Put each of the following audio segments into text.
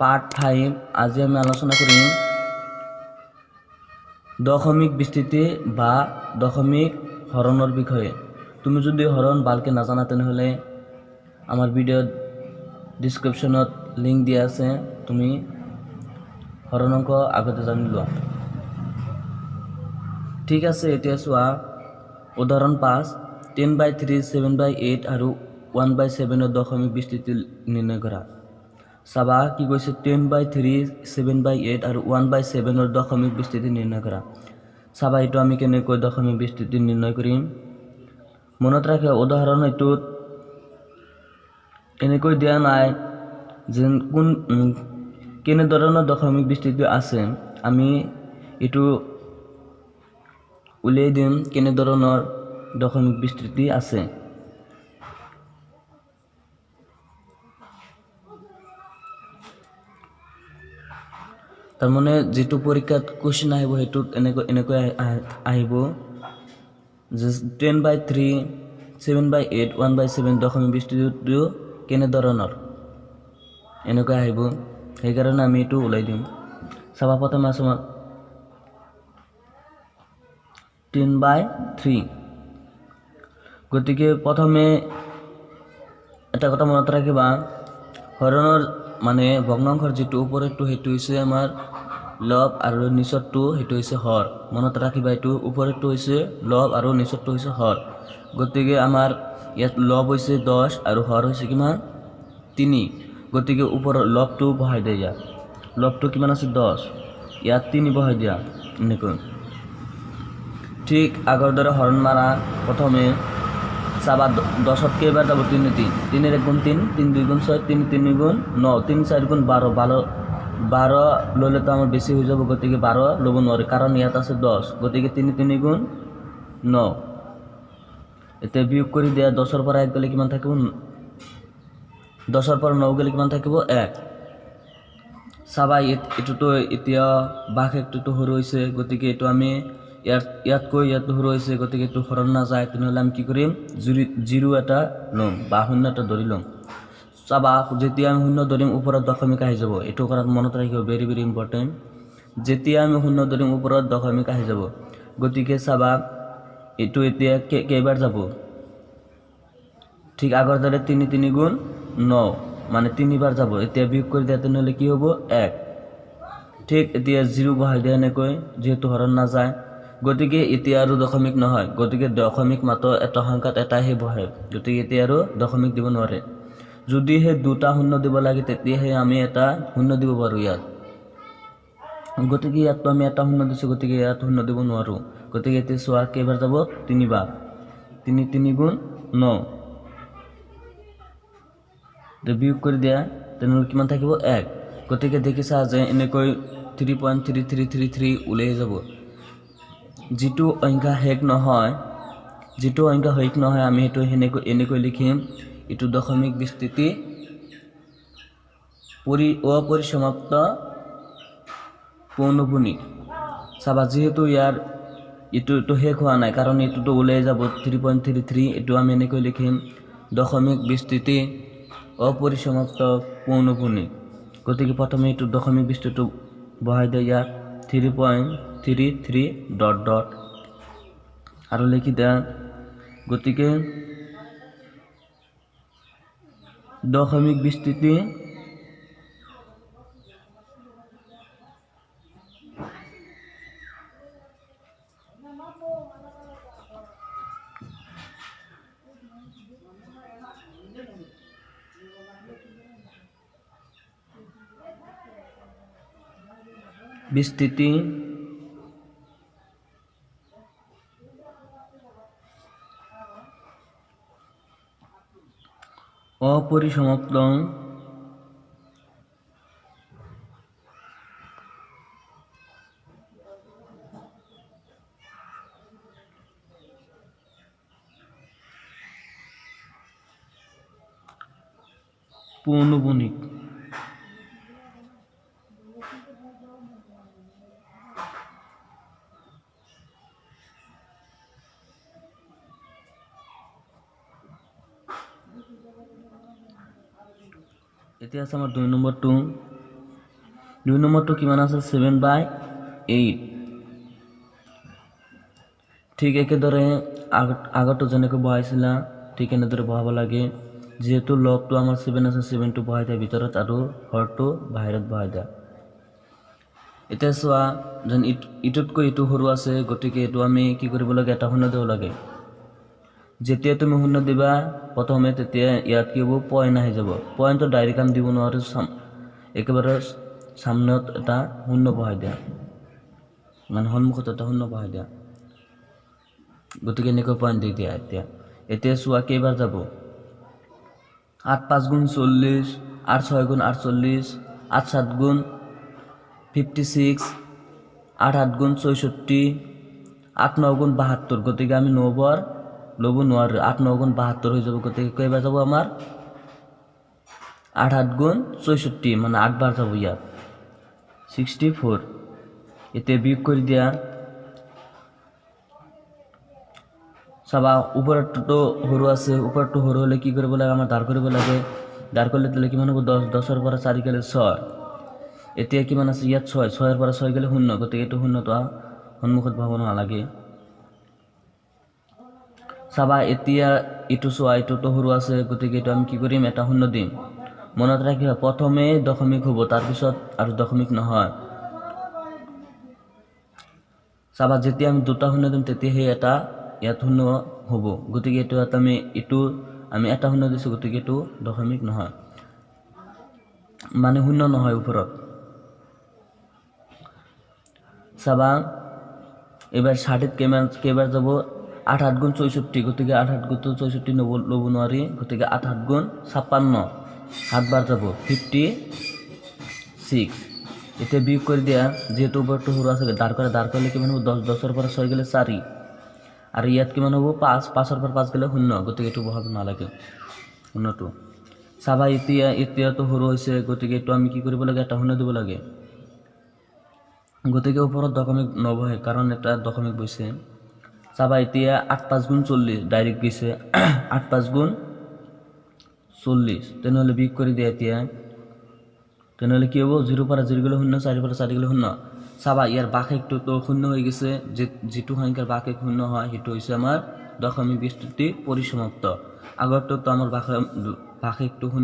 Part 5 আজি আমি আলোচনা কৰিম দশমিক বিস্তৃতি বা দশমিক হৰণৰ বিষয়ে। তুমি যদি হৰণ ভালকে নাজানা তেনেহলে আমাৰ ভিডিঅ'ত ডিসক্ৰিপশনত লিংক দিয়া আছে, তুমি হৰণ অংক আগতে জানি লোৱা। ঠিক আছে, এতিয়া চোৱা উদাহৰণ 5 10/3 7/8 আৰু 1/7 দশমিক বিস্তৃতি নিৰ্ণয় কৰা। চাবা কি কৈছে 10/3 7/8 আৰু 1/7 দশমিক বিস্তৃতি নিৰ্ণয় কৰা। চাবা এইটো আমি কেনেকৈ দশমিক বিস্তৃতি নিৰ্ণয় কৰিম। মনত ৰাখে উদাহৰণ এইটোত এনেকৈ দিয়া নাই যে কোন কেনে ধৰণৰ দশমিক বিস্তৃতি আছে, আমি এইটো উলিয়াই দিম কেনে ধৰণৰ দশমিক বিস্তৃতি আছে। তাৰ মানে যেটো পৰীক্ষাত কোৱেশ্চন আহিব হেতুত এনেকৈ আহিব যে 10/3 7/8 1/7 দশমিক বিস্তৃতিটো কেনে ধৰণৰ এনেকৈ আহিব, সেইকাৰণে আমি এইটো উলাই দিম। চাবা প্ৰথমে আছে 10/3, গতিকে প্ৰথমে এটা কথা মনত ৰাখিবা, হৰণৰ মানে ভগ্নাংশৰ যেটো ওপৰৰটো হেতু হৈছে আমাৰ লব আৰু নিচৰটো হেতু হৈছে হৰ। মনত ৰাখিবা এইটো ওপৰৰটো হৈছে লব আৰু নিচৰটো হৈছে হৰ। গতিকে আমাৰ ইয়াত লব হৈছে 10 আৰু হৰ হৈছে কিমান 3। গতিকে ওপৰৰ লবটো বহাই দিয়া, ইয়াত লবটো কিমান আছে 10, ইয়াত 3 বহাই দিয়া এনেকৈ। ঠিক আগৰ দৰে হৰণ মাৰা। প্ৰথমে চাবা 10ত কেইবাৰ যাব 3 3 1 গুণ 3 3 2 গুণ 6 3 3 গুণ 9 3 4 গুণ 12 12 ললে তো আমাৰ বেছি হৈ যাব, গতিকে 12 লব নোৱাৰে কাৰণ ইয়াত আছে 10, গতিকে 3 3 গুণ 9। এতিয়া বিয়োগ কৰি দিয়া, 10ৰ পৰা 1 গলে কিমান থাকিব, 10ৰ পৰা 9 গলে কিমান থাকিব 1। চাবা এটোতো এতিয়া বাঘ একটো সৰু হৈছে, গতিকে এইটো আমি ইয়াতকৈ ইয়াত সৰু হৈছে, গতিকে এইটো হৰণ নাযায়। তেনেহলে আমি কি কৰিম 0 এটা লম বা 0 এটা ধৰি লম। চাবা যেতিয়া আমি 0 ধৰিম ওপৰত দশমিক আহি যাব, এইটো কৰাত মনত ৰাখিব, ভেৰি ভেৰি ইম্পৰ্টেণ্ট। যেতিয়া আমি 0 ধৰিম ওপৰত দশমিক আহি যাব, গতিকে চাবা এইটো এতিয়া কেইবাৰ যাব, ঠিক আগৰ দৰে 3 3 গুণ 9 মানে 3 বাৰ যাব। এতিয়া বিয়োগ কৰি দিয়া, তেনেহলে কি হ'ব 1। ঠিক এতিয়া 0 বহাই দিয়া এনেকৈ, যেহেতু হৰণ নাযায়, গতিকে এতিয়া আৰু দশমিক নহয়, গতিকে দশমিক মাত্ৰ এটা সংখ্যাত এটাহে বহে, গতিকে এতিয়া আৰু দশমিক দিব নোৱাৰে। যদিহে দুটা শূন্য দিব লাগে তেতিয়াহে আমি এটা শূন্য দিব পাৰো ইয়াত, গতিকে ইয়াততো আমি এটা শূন্য দিছো, গতিকে ইয়াত শূন্য দিব নোৱাৰো। গতিকে এতিয়া চোৱা কেইবাৰ যাব 3 বাৰ, 3 3 গুণ 9। বিয়োগ কৰি দিয়া, তেনেহলে কিমান থাকিব 1। গতিকে দেখিছা যে এনেকৈ 3.3333 উলাই যাব। যেটো সংখ্যা শেষ নহয় আমি সেইটো এনেকৈ লিখিম, এইটো দশমিক বিস্তৃতি অপৰিসমাপ্ত পৌনঃপুনিক। চাবা যেহেতু ইয়াৰ এইটো শেষ হোৱা নাই কাৰণ এইটোতো ওলাই যাব 3.33, এইটো আমি এনেকৈ লিখিম দশমিক বিস্তৃতি অপৰিসমাপ্ত পৌনঃপুনিক। গতিকে প্ৰথমে এইটো দশমিক বিস্তৃতি বহাই দিয়া ইয়াত 3.33 ডট ডট আৰু লিখি দিয়া। গতিকে দশমিক বিস্তৃতি বিস্তৃতি অপৰিসমাপ্ত পৌনঃপুনিক। এতিয়া আছে আমাৰ 2 নম্বৰটো 2 নম্বৰটো কিমান আছে 7/8 ঠিক একেদৰে আগতো যেনেকৈ বহাইছিলা ঠিক এনেদৰে বহাব লাগে যেহেতু লবটো আমাৰ 7 আছে 7টো বহাই দিয়া ভিতৰত আৰু হৰটো বাহিৰত বহাই দিয়া এতিয়া চোৱা যেন ইটোতকৈ ইটো সৰু আছে গতিকে এইটো আমি কি কৰিব লাগে এটা শূন্য দিব লাগে যেতিয়া তুমি শূন্য দিবা প্ৰথমে তেতিয়া ইয়াত কি হ'ব পইণ্ট আহি যাব পইণ্টটো ডাইৰেক্ট আমি দিব নোৱাৰো একেবাৰে সামনত এটা শূন্য বহাই দিয়া মানে সন্মুখত এটা শূন্য বহাই দিয়া গতিকে এনেকৈ পইণ্ট দি দিয়া এতিয়া চোৱা কেইবাৰ যাব 8 5 গুণ 40 8 6 গুণ 48 8 7 গুণ 56 8 8 গুণ 64 8 9 গুণ 72 গতিকে আমি 9 বাৰ ল'ব নোৱাৰো 8 9 গুণ 72 হৈ যাব গতিকে কেইবাৰ যাব আমাৰ 8 8 গুণ 64 মানে 8 বাৰ যাব ইয়াত 64 এতিয়া বিয়োগ কৰি দিয়া চাবা ওপৰটো সৰু আছে ওপৰটো সৰু হলে কি কৰিব লাগে আমাৰ দাঁৰ কৰিব লাগে দাঁৰ কৰিলে দিলে কিমান হ'ব 10 10 পৰা 4 গেলে 6 এতিয়া কিমান আছে ইয়াত 6 6 পৰা 6 গেলে 0 গতিকে এইটো 0টো সন্মুখত বহাব নালাগে চাবা এতিয়া ইটো চোৱা ইটোটো সৰু আছে গতিকে এইটো আমি কি কৰিম এটা 0 দিম মনত ৰাখিবা প্ৰথমে দশমিক হ'ব তাৰ পিছত আৰু দশমিক নহয় চাবা যেতিয়া আমি দুটা 0 দিম তেতিয়া সেই এটা ইয়াত 0 হ'ব গতিকে এইটো আমি এটা 0 দিছো গতিকে এইটো দশমিক নহয় মানে 0 নহয় ওপৰত চাবা এবাৰ 60 কেইবাৰ যাব 8 8 গুণ 64 গতিকে 8 8 গুণ 64 ল'ব নোৱাৰি গতিকে 8 8 গুণ 56 7 বাৰ যাব 56 এতিয়া বিয়োগ কৰি দিয়া যেহেতু ওপৰটো সৰু আছে দাঁৰ কৰিলে কিমান হ'ব 10 10 পৰা 6 গেলে 4 আৰু ইয়াত কিমান হ'ব 5 5 পৰা 5 গেলে 0 গতিকে এইটো বহাব নালাগে 0টো চাবা এতিয়াতো সৰু হৈছে গতিকে এইটো আমি কি কৰিব লাগে এটা 0 দিব লাগে গতিকে ওপৰত দশমিক নবহে কাৰণ এটা দশমিক বৈছে চাবা এতিয়া 8 5 গুণ 40 ডাইৰেক্ট গৈছে 8 5 গুণ 40 তেনেহলে বিয়োগ কৰি দিয়া এতিয়া তেনেহলে কি হ'ব 0 পৰা 0 গেলে 0 4 পৰা 4 গেলে 0 চাবা ইয়াৰ বাকেকটো তো 0 হৈ গৈছে যেটো সংখ্যাৰ বাকেক 0 হয় হেতু হৈছে আমাৰ দশমিক বিস্তৃতি পৰিসমাপ্ত আগৰটো তো আমাৰ বাকেকটো 0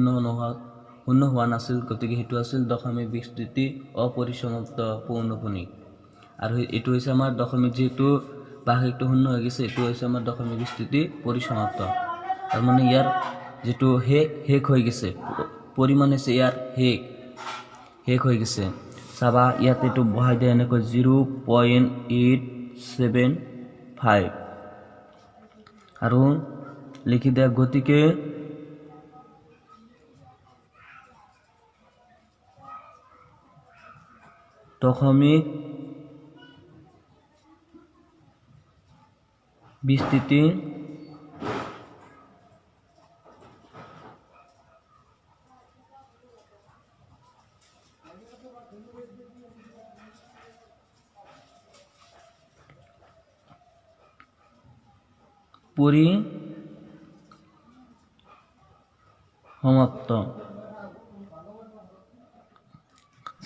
হোৱা নাছিল গতিকে হেতু আছিল দশমিক বিস্তৃতি অপৰিসমাপ্ত পৌনঃপুনিক আৰু এটো হৈছে আমাৰ দশমিক যেটো বাকেকটো 0 হৈ গৈছে এটো হৈছে আমাৰ দশমিক বিস্তৃতি পৰিসমাপ্ত তাৰ মানে ইয়াৰ যেটো হেক হৈ গৈছে পৰিমাণ আছে ইয়াৰ হেক হৈ গৈছে চাবা ইয়াত এটো বহাই দিয়া এনেকৈ 0.875 আৰু লিখি দিয়া গতিকে দশমিক বিস্তৃতি পৰিসমাপ্ত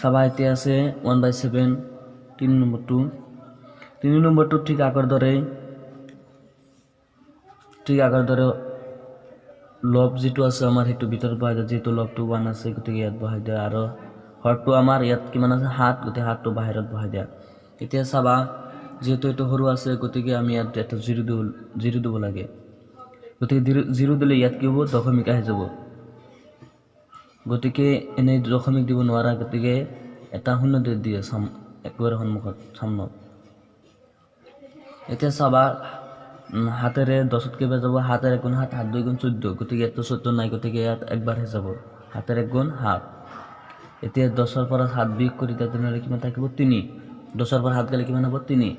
চাবা এতিয়া আছে 1/7 3 নম্বৰটো ঠিক আগৰ দৰে লব যেটো আছে আমাৰ হেতু ভিতৰত বহাই দিয়া যেটো লবটো 1 আছে গতিকে ইয়াত বহাই দিয়া আৰু হৰটো আমাৰ ইয়াত কিমান আছে 7 গতিকে 7টো বাহিৰত বহাই দিয়া এতিয়া চাবা যেহেতু এটো সৰু আছে গতিকে আমি ইয়াত এটা 0 দিব লাগে গতিকে 0 দিলে ইয়াত কি হ'ব দশমিক আহি যাব গতিকে এনে দশমিক দিব নোৱাৰা গতিকে এটা 0 দি দিয়া একবাৰে সন্মুখত সামনত এতিয়া চাবা হাতেৰে 10ত কেইবাৰ যাব হাতেৰ 1 গুণ 7 7 2 গুণ 14 গতিকে এটো 14 নাই গতিকে ইয়াত একবাৰহে যাব হাতেৰ 1 গুণ 7 এতিয়া 10ৰ পৰা 7 বিয়োগ কৰি দিয়া তেনেহলে কিমান থাকিব 3 10ৰ পৰা 7 গেলে কিমান হ'ব 3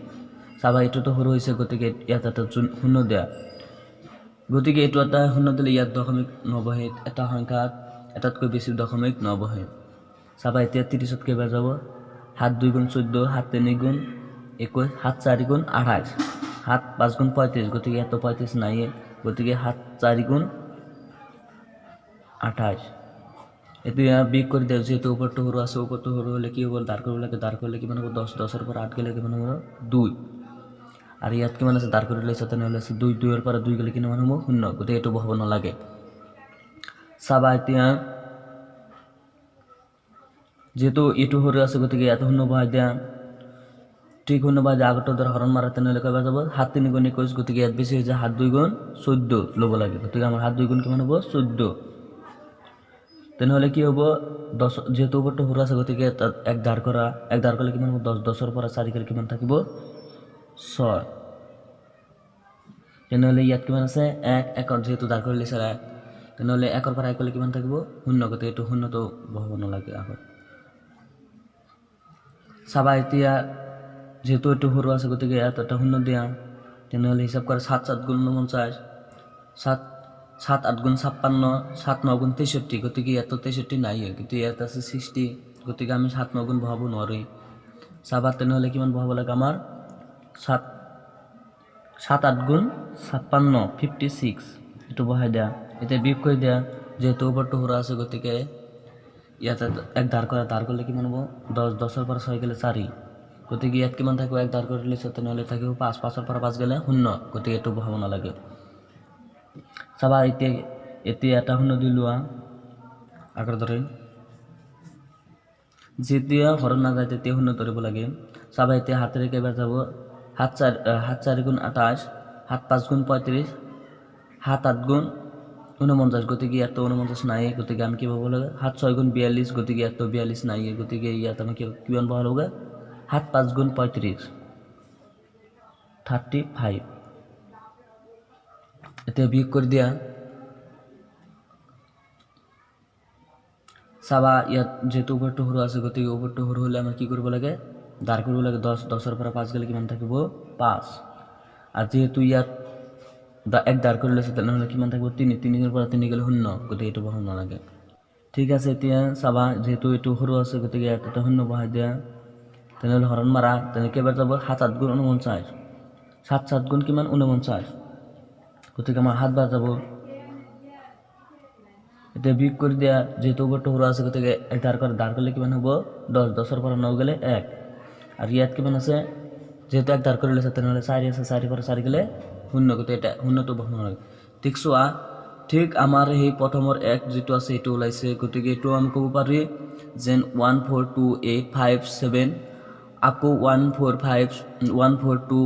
চাবা এটোতো সৰু হৈছে গতিকে ইয়াত এটা 0 দিয়া গতিকে এটো এটা 0 দিলে ইয়াত দশমিক নবহে এটা সংখ্যাত এটাতকৈ বেছি দশমিক নবহে চাবা এতিয়া 30ত কেইবাৰ যাব 7 2 গুণ 14 7 3 গুণ 21 7 4 গুণ 28 7 5 গুণ 35 গতিকে এত 35 নাই গতিকে 7 4 গুণ 28 এতিয়া বিগ কৰি দিয়া যেহেতু ওপৰটো সৰু আছে ওপৰটো সৰু হ'লে কি হ'ব দাঁৰ কৰিব লাগে দাঁৰ কৰিলে কিমান হ'ব 10 10ৰ পৰা 8 গ'লে কিমান হ'ব 2 আৰু ইয়াত কিমান আছে দাঁৰ কৰি লৈছে তেনেহ'লে আছে 2 2ৰ পৰা 2 গ'লে কিমান হ'ব 0 গতিকে এইটো বহাব নালাগে চাবা এতিয়া যেহেতু এইটো সৰু আছে গতিকে ইয়াত 0 বহাই দিয়া ঠিক 0 বহাই দিয়া আগৰটো ধৰ হৰণ মাৰা তেনেহ'লে কেইবাৰ যাব 7 3 গুণ 21 গতিকে ইয়াত বেছি হৈ যায় 7 2 গুণ 14 ল'ব লাগে গতিকে আমাৰ 7 2 গুণ কিমান হ'ব 14 তেনেহ'লে কি হ'ব 10 যেহেতু ওপৰটো সৰু আছে গতিকে তাত এক ধাৰ কৰিলে কিমান হ'ব 10 10ৰ পৰা 4 গ'লে কিমান থাকিব 6 তেনেহ'লে ইয়াত কিমান আছে 1 1ৰ যেহেতু ধাৰ কৰি লৈছে 1 তেনেহ'লে 1ৰ পৰা 1 গ'লে কিমান থাকিব 0 গতিকে এইটো 0টো বহাব নালাগে আগত চাবা এতিয়া যেহেতু এইটো সৰু আছে গতিকে ইয়াত এটা 0 দিয়া তেনেহ'লে হিচাপ কৰা 7 7 গুণ 49 7 7 8 গুণ 56 7 9 গুণ 63 গতিকে ইয়াত 63 নাই কিন্তু ইয়াত আছে 60 গতিকে আমি 7 9 গুণ বহাব নোৱাৰি চাবা তেনেহ'লে কিমান বহাব লাগে আমাৰ 7 7 8 গুণ 56 56 এইটো বহাই দিয়া এতিয়া বিয়োগ কৰি দিয়া যেহেতু ওপৰটো সৰু আছে গতিকে ইয়াত এক ধাৰ কৰিলে কিমান হ'ব 10 10ৰ পৰা 6 গ'লে 4 গতিকে ইয়াত কিমান থাকিব এক ধাৰ কৰি লৈছে তেনেহ'লে থাকিব 5 5ৰ পৰা 5 গ'লে 0 গতিকে এইটো বহাব নালাগে চাবা এতিয়া এটা 0 দি লোৱা আগৰ দৰে যেতিয়া হৰণ নাযায় তেতিয়া 0 ধৰিব লাগে চাবা এতিয়া হাতেৰে কেইবাৰ যাব 7 4 গুণ 28 7 5 গুণ 35 7 8 গুণ 49 গতিকে ইয়াত 49 নাই গতিকে আমি কি পাব লাগে 7 6 গুণ 42 গতিকে ইয়াত 42 নাই গতিকে ইয়াত আমি কিমান পাব লাগে 7 5 গুণ 35 35 এতিয়া বিয়োগ কৰি দিয়া চাবা ইয়াত যেহেতু ওপৰটো সৰু আছে গতিকে ওপৰটো সৰু হ'লে আমাৰ কি কৰিব লাগে দাঁৰ কৰিব লাগে 10 10ৰ পৰা 5 গ'লে কিমান থাকিব 5 আৰু যেহেতু ইয়াত এক দাঁৰ কৰি লৈছে তেনেহ'লে কিমান থাকিব 3 3ৰ পৰা 3 গ'লে 0 গতিকে এইটো বহাব নালাগে ঠিক আছে এতিয়া চাবা যেহেতু এইটো সৰু আছে গতিকে ইয়াত এটা 0 বহাই দিয়া তেনেহ'লে হৰণ মাৰা তেনেহ'লে কেইবাৰ যাব 7 8 গুণ 49 7 7 গুণ কিমান 49 গতিকে আমাৰ 7 বাৰ যাব এতিয়া বিয়োগ কৰি দিয়া যেহেতু ওপৰটো সৰু আছে গতিকে এক দাঁৰ কৰিলে কিমান হ'ব 10 10ৰ পৰা 9 গ'লে 1 আৰু ইয়াত কিমান আছে যেহেতু এক দাঁৰ কৰি লৈছে তেনেহ'লে 4 আছে 4 পৰা 4 গ'লে 0 গতিকে এটা 0টো বহাব নালাগে ঠিক চোৱা ঠিক আমাৰ সেই প্ৰথমৰ এক যিটো আছে সেইটো ওলাইছে গতিকে এইটো আমি ক'ব পাৰি যেন 1 4 2 8 5 7 আকৌ 1 4 5 1 4 2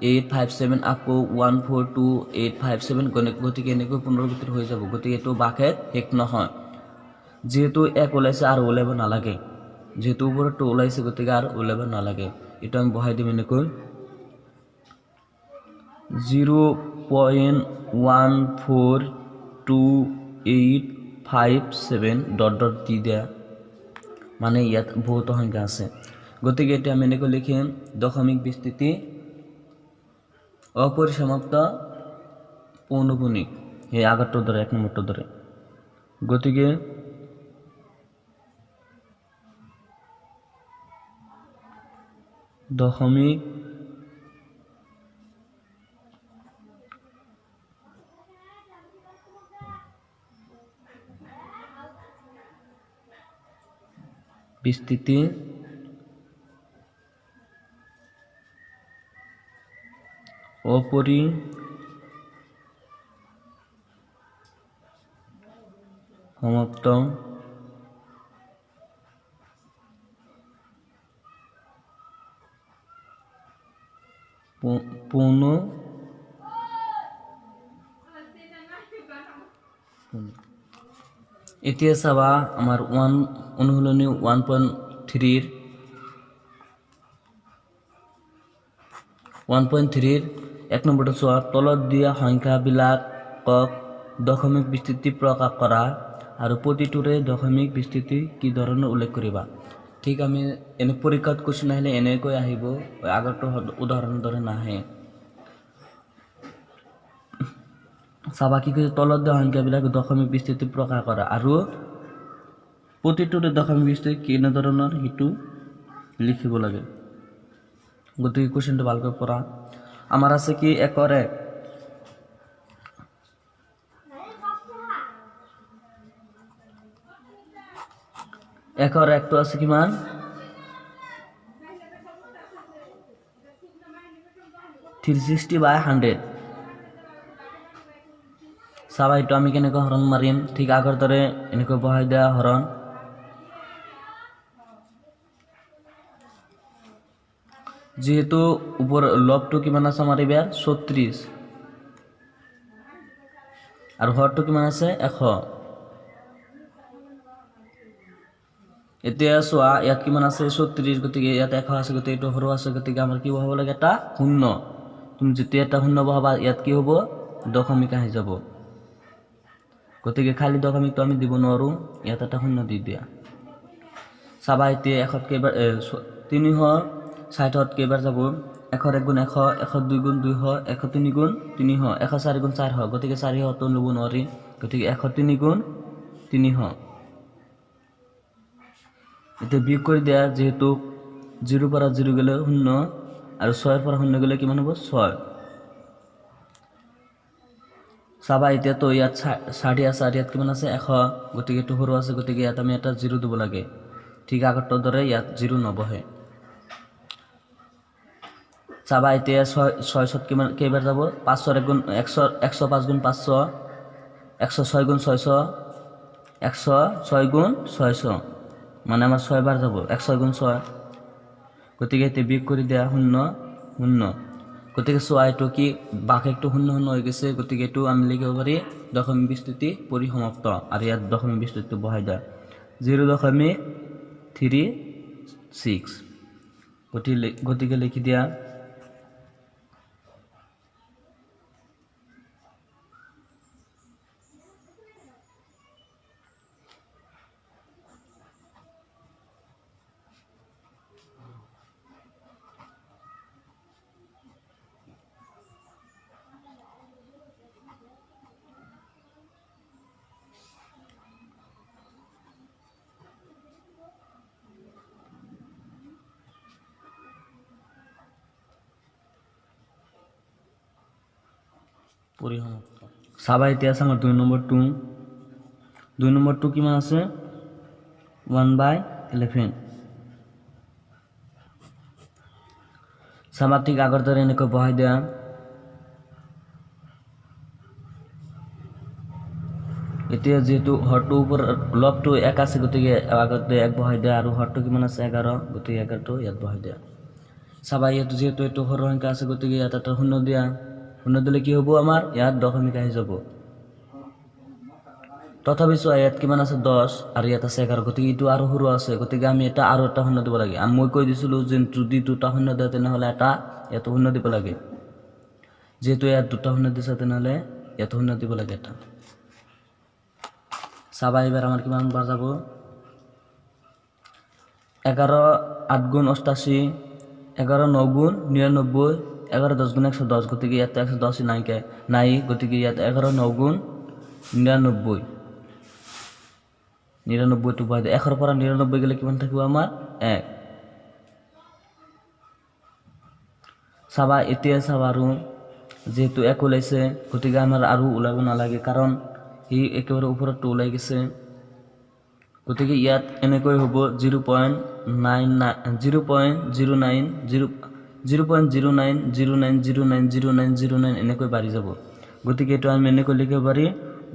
8 5 7 আকৌ 1 4 2 8 5 7 গতিকে এনেকৈ পুনৰাবৃত্তি হৈ যাব গতিকে এইটো বাকেট শেষ নহয় যেহেতু এক ওলাইছে আৰু ওলাব নালাগে যেহেতু ওপৰটো ওলাইছে গতিকে আৰু ওলাব নালাগে এইটো আমি বহাই দিম এনেকৈ 0.142857 ডট ডট দি দিয়া মানে ইয়াত বহুত সংখ্যা আছে গতিকে এতিয়া আমি এনেকৈ লিখিম দশমিক বিস্তৃতি অপরিসমাপ্ত পৌনপুণিক এই আগৰটোৰ দৰে 1 নম্বৰটোৰ দৰে গতিকে দশমিক বিস্তৃতি অপৰিসমাপ্ত পৌন এতিয়া চাবা আমাৰ অনুশীলনী 1.3 1.3 1 নম্বৰটো চোৱা তলত দিয়া সংখ্যাবিলাকক দশমিক বিস্তৃতি প্ৰকাশ কৰা আৰু প্ৰতিটোৰে দশমিক বিস্তৃতি কি ধৰণৰ উল্লেখ কৰিবা ঠিক আমি এনে পৰীক্ষাত কোৱেশ্চন আহিলে এনেকৈ আহিব আগৰটো উদাহৰণৰ দৰে নাহে চাবা কি তলত দিয়া সংখ্যাবিলাক দশমিক বিস্তৃতি প্ৰকাশ কৰা আৰু প্ৰতিটোৰে দশমিক বিস্তৃতি কেনে ধৰণৰ সেইটো লিখিব লাগে গতিকে কোৱেশ্চনটো ভালকৈ পঢ়া আমাৰ আছে কি 1 ৰ 1 1 1 আর 1 তো আছে কিমান 360/100 চাবা এইটো আমি কেনেকৈ হৰণ মাৰিম ঠিক আগৰ দৰে এনেকৈ বহাই দিয়া হৰণ যেহেতু উপৰ লবটো কিমান আছে আমাৰ ইয়াৰ 36 আৰু হৰটো কিমান আছে 100 এতিয়া চোৱা ইয়াত কিমান আছে 36 গতিকে ইয়াত 100 আছে গতিকে এইটো সৰু আছে গতিকে আমাৰ কি বহাব লাগে এটা শূন্য তুমি যেতিয়া এটা শূন্য বহাবা ইয়াত কি হ'ব দশমিক আহি যাব গতিকে খালি দশমিকটো আমি দিব নোৱাৰো ইয়াত এটা শূন্য দি দিয়া চাবা এতিয়া 100 কেইবাৰ 360 কেইবাৰ যাব 1 1 গুণ 100 1 2 গুণ 200 1 3 গুণ 300 1 4 গুণ 400 গতিকে 400 তো ল'ব নোৱাৰি গতিকে 103 গুণ 300 এটা বিয়োগ কৰি দিয়া যেহেতু 0 পৰা 0 গলে 0 আৰু 6 পৰা 0 গলে কিমান হ'ব 6 চাবা এতিয়া তো ইয়াত 60 আছে আর ইয়াত কিমান আছে 100 গতিকে এটো সৰু আছে গতিকে ইয়াত আমি এটা 0 দিব লাগে ঠিক আগৰটোৰ দৰে ইয়াত 0 নবহে চাবা এতিয়া 600 কিমান কেইবাৰ যাব 500 গুণ 100 105 গুণ 500 106 গুণ 600 106 গুণ 600 মানে আমার 6 বার যাব 106 গুণ 6 গতিকে এতে বিয়োগ কৰি দিয়া 0 0 গতিকে চোৱা এইটো কি বাক একটু 0 0 হৈ গৈছে গতিকে এইটো আমি লিখিব পাৰি দশমিক বিস্তৃতি পরিসমাপ্ত আর ইয়াত দশমিক বিস্তৃতি বহাই দিয়া 0.36 গতিকে লিখি দিয়া পরিসমাপ্ত চাবা এতিয়া আছে আমার 2 নম্বৰ 2 কিমান আছে 1/11 চাবা ঠিক আগৰ দৰে এনেকৈ বহাই দিয়া এতিয়া যেহেতু হৰটো উপৰ লবটো 1 আছে গতিকে আগতে 1 বহাই দিয়া আৰু হৰটো কিমান আছে 11 গতিকে 11 টো ইয়াত বহাই দিয়া চাবা ইয়াত যেহেতু এটো সৰু সংখ্যা আছে গতিকে ইয়াত এটা শূন্য দিয়া শূন্য দিলে কি হ'ব আমাৰ ইয়াত দশমিক আহি যাব তথাপি চোৱা ইয়াত কিমান আছে 10 আৰু ইয়াত আছে 11 গতিকে ইটো আৰু সৰু আছে গতিকে আমি এটা আৰু এটা শূন্য দিব লাগে আমি মই কৈ দিছিলো যে যদি দুটা শূন্য দিয়ে তেনেহলে এটা ইয়াত শূন্য দিব লাগে যেহেতু ইয়াত দুটা শূন্য দিছে তেনেহলে ইয়াত শূন্য দিব লাগে এটা চাবা এবাৰ আমাৰ কিমান বার যাব 11 8 গুণ 88 11 9 গুণ 99 11 10 গুণ 110 গতিকে ইয়াত 110 নাই গতিকে ইয়াত 11 9 গুণ 99 99 টো বাদ 1 পৰা 99 গলে কিমান থাকিব আমাৰ 1 চাবা এতিয়া চাবা আৰু যেহেতু 1 ওলাইছে গতিকে আমাৰ আৰু ওলাব নালাগে কাৰণ ই একেবাৰে ওপৰত ওলাই গৈছে গতিকে ইয়াত এনেকৈ হ'ব 0.090909090909 এনেকৈ বাঢ়ি যাব গতিকে এটো আমি এনেকৈ লিখিব পাৰি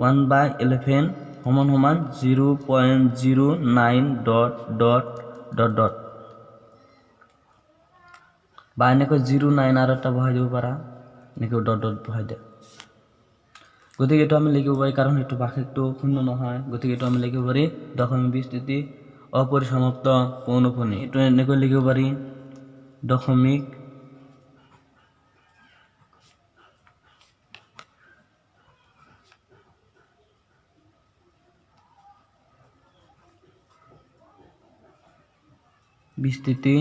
1/11 সমান সমান 0.09 ডট বা এনেকৈ 09 আৰু এটা বহাই দিব পাৰা এনেকৈ ডট বহাই দিয়া গতিকে এটো আমি লিখিব পাৰি কাৰণ এটো বাক্যটো শূন্য নহয় গতিকে এটো আমি লিখিব পাৰি দশমিক বিস্তৃতি অপৰিসমাপ্ত পৌনঃপুনী এটো এনেকৈ লিখিব পাৰি দশমিক বিস্তৃতি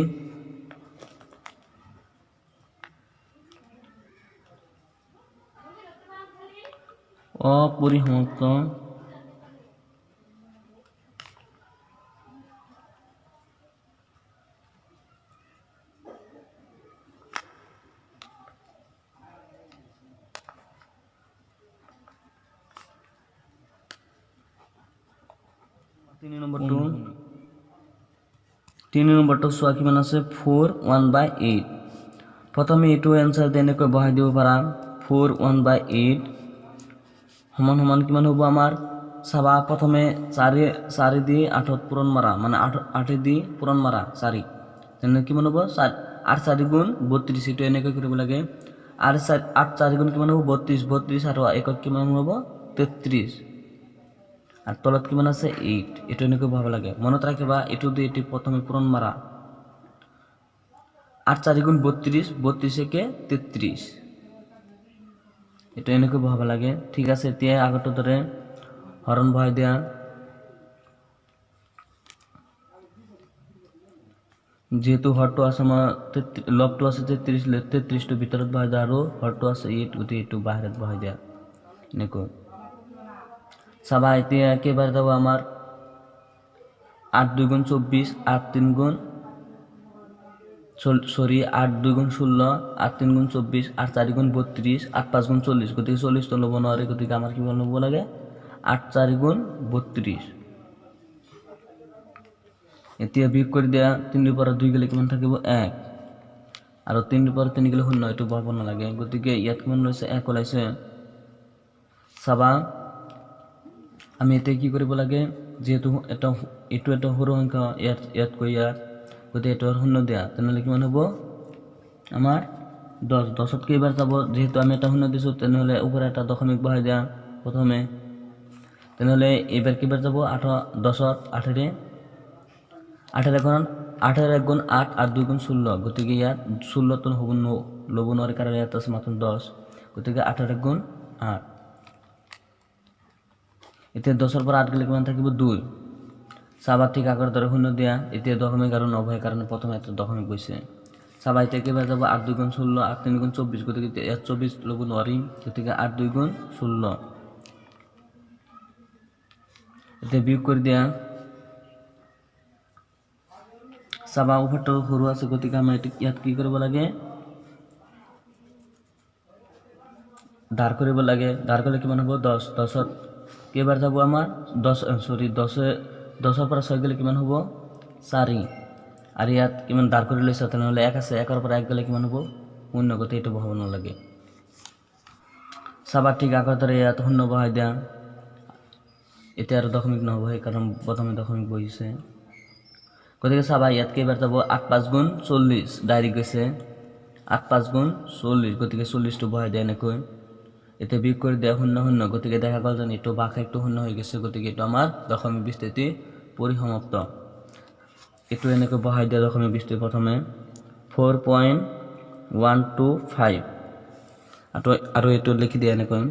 অপৰিসমাপ্ত তিনি নম্বৰ 3 নম্বৰটো চোৱা কিমান আছে 4 1/8 প্ৰথমে এইটো এনসাৰ তেনেকৈ বহাই দিব পাৰা 4 1/8 সমান সমান কিমান হ'ব আমাৰ চাবা প্ৰথমে 4 দি 8 পূৰণ মাৰা মানে 8 দি পূৰণ মাৰা 4 তেনে কিমান হ'ব 8 4 গুণ 32 এটো এনেকৈ কৰিব লাগে 8 4 গুণ কিমান হ'ব 32 আৰু 1 কিমান হ'ব 33 আর তলত কিমান আছে 8 এটো এনেকৈ ভাব লাগে মনত রাখিবা এটো দিয়ে এটি প্রথমে পূরণ মারা 8 4 গুণ 32 32 একে 33 এটো এনেকৈ ভাব লাগে ঠিক আছে এতিয়া আগটো ধরে হরণ বহাই দেয়া যেহেতু হরটো আছে আমার লবটো আছে 33 টো ভিতৰত বহাই দেয়া আৰু হৰটো আছে 8 গতি এটো বাহিৰত বহাই দেয়া এনেকৈ চাবা এতিয়া কেইবাৰ যাব আমাৰ 8 2 গুণ 24 8 3 গুণ 8 2 গুণ 16 8 3 গুণ 24 8 4 গুণ 32 8 5 গুণ 40 গতিকে 40 তো লব নোৱাৰে গতিকে আমাৰ কি লব লাগে 8 4 গুণ 32 এতিয়া বিয়োগ কৰি দিয়া 3 ৰ পৰা 2 গলে কিমান থাকিব 1 আৰু 3 ৰ পৰা 3 গলে 0 এটো বহাব নালাগে গতিকে ইয়াত কিমান লৈছে 1 ওলাইছে চাবা আমি এতে কি কৰিব লাগে যেহেতু এটা সৰু সংখ্যা ইয়াত কৈ ইয়াত গতি এটো 0 দিয়া তেনেহলে কিমান হ'ব আমাৰ 10 10ত কেইবাৰ যাব যেহেতু আমি এটা 0 দিছো তেনেহলে উপৰে এটা দশমিক বহাই দিয়া প্ৰথমে তেনেহলে এবাৰ কেইবাৰ যাব 8 10ত 8 ৰে 8 এখন 8 1 গুণ 8 আর 2 গুণ 16 গতিকে ইয়াত 16 তো হ'ব লব নোৱাৰে কাৰণ ইয়াত আছে মাত্ৰ 10 গতিকে 8 1 গুণ 8 এতিয়া 10 পৰা 8 গলে কিমান থাকিব 2 চাবা ঠিক আগৰ দৰে 0 দিয়া এতিয়া দশমিক আৰু নভয় কাৰণে প্ৰথমে এটা দশমিক গৈছে চাবা এতিয়া কেইবাৰ যাব 8 2 গুণ 16 8 3 গুণ 24 গতিকে ইয়াত 24 লব নোৱাৰিম গতিকে 8 2 গুণ 16 এতিয়া বিয়োগ কৰি দিয়া চাবা উপৰটো সৰু আছে গতিকে আমি ইয়াত কি কৰিব লাগে ধাৰ কৰিব লাগে ধাৰ কৰিলে কিমান হ'ব 10 10ত কেইবাৰ যাব আমাৰ 10 10 পৰা 6 গলে কিমান হ'ব 4 আৰ ইয়াত কিমান ধাৰ কৰি লৈছে তেনেহলে 1 আছে 1 পৰা 1 গলে কিমান হ'ব 0 গতি এটো বহাব নালাগে চাবা ঠিক আগৰ দৰে ইয়াত 0 বহাই দিয়া এতিয়া আৰু দশমিক নহব কাৰণ প্ৰথমে দশমিক বহিছে গতিকে চাবা ইয়াত কেইবাৰ যাব 8 5 গুণ 40 ডাইৰেক্ট গৈছে 8 5 গুণ 40 গতিকে 40 টো বহাই দিয়া এনেকৈ এতিয়া বিয়োগ কৰি দিয়া 0 0 গতিকে দেখা গল যে এটো বাক একটো 0 হৈ গৈছে গতিকে এটো আমাৰ দশমিক বিস্তৃতি পৰিসমাপ্ত এটো এনেকৈ বহাই দিয়া দশমিক বিস্তৃতি প্ৰথমে 4.125 আৰু এটো লিখি দিয়া এনেকৈ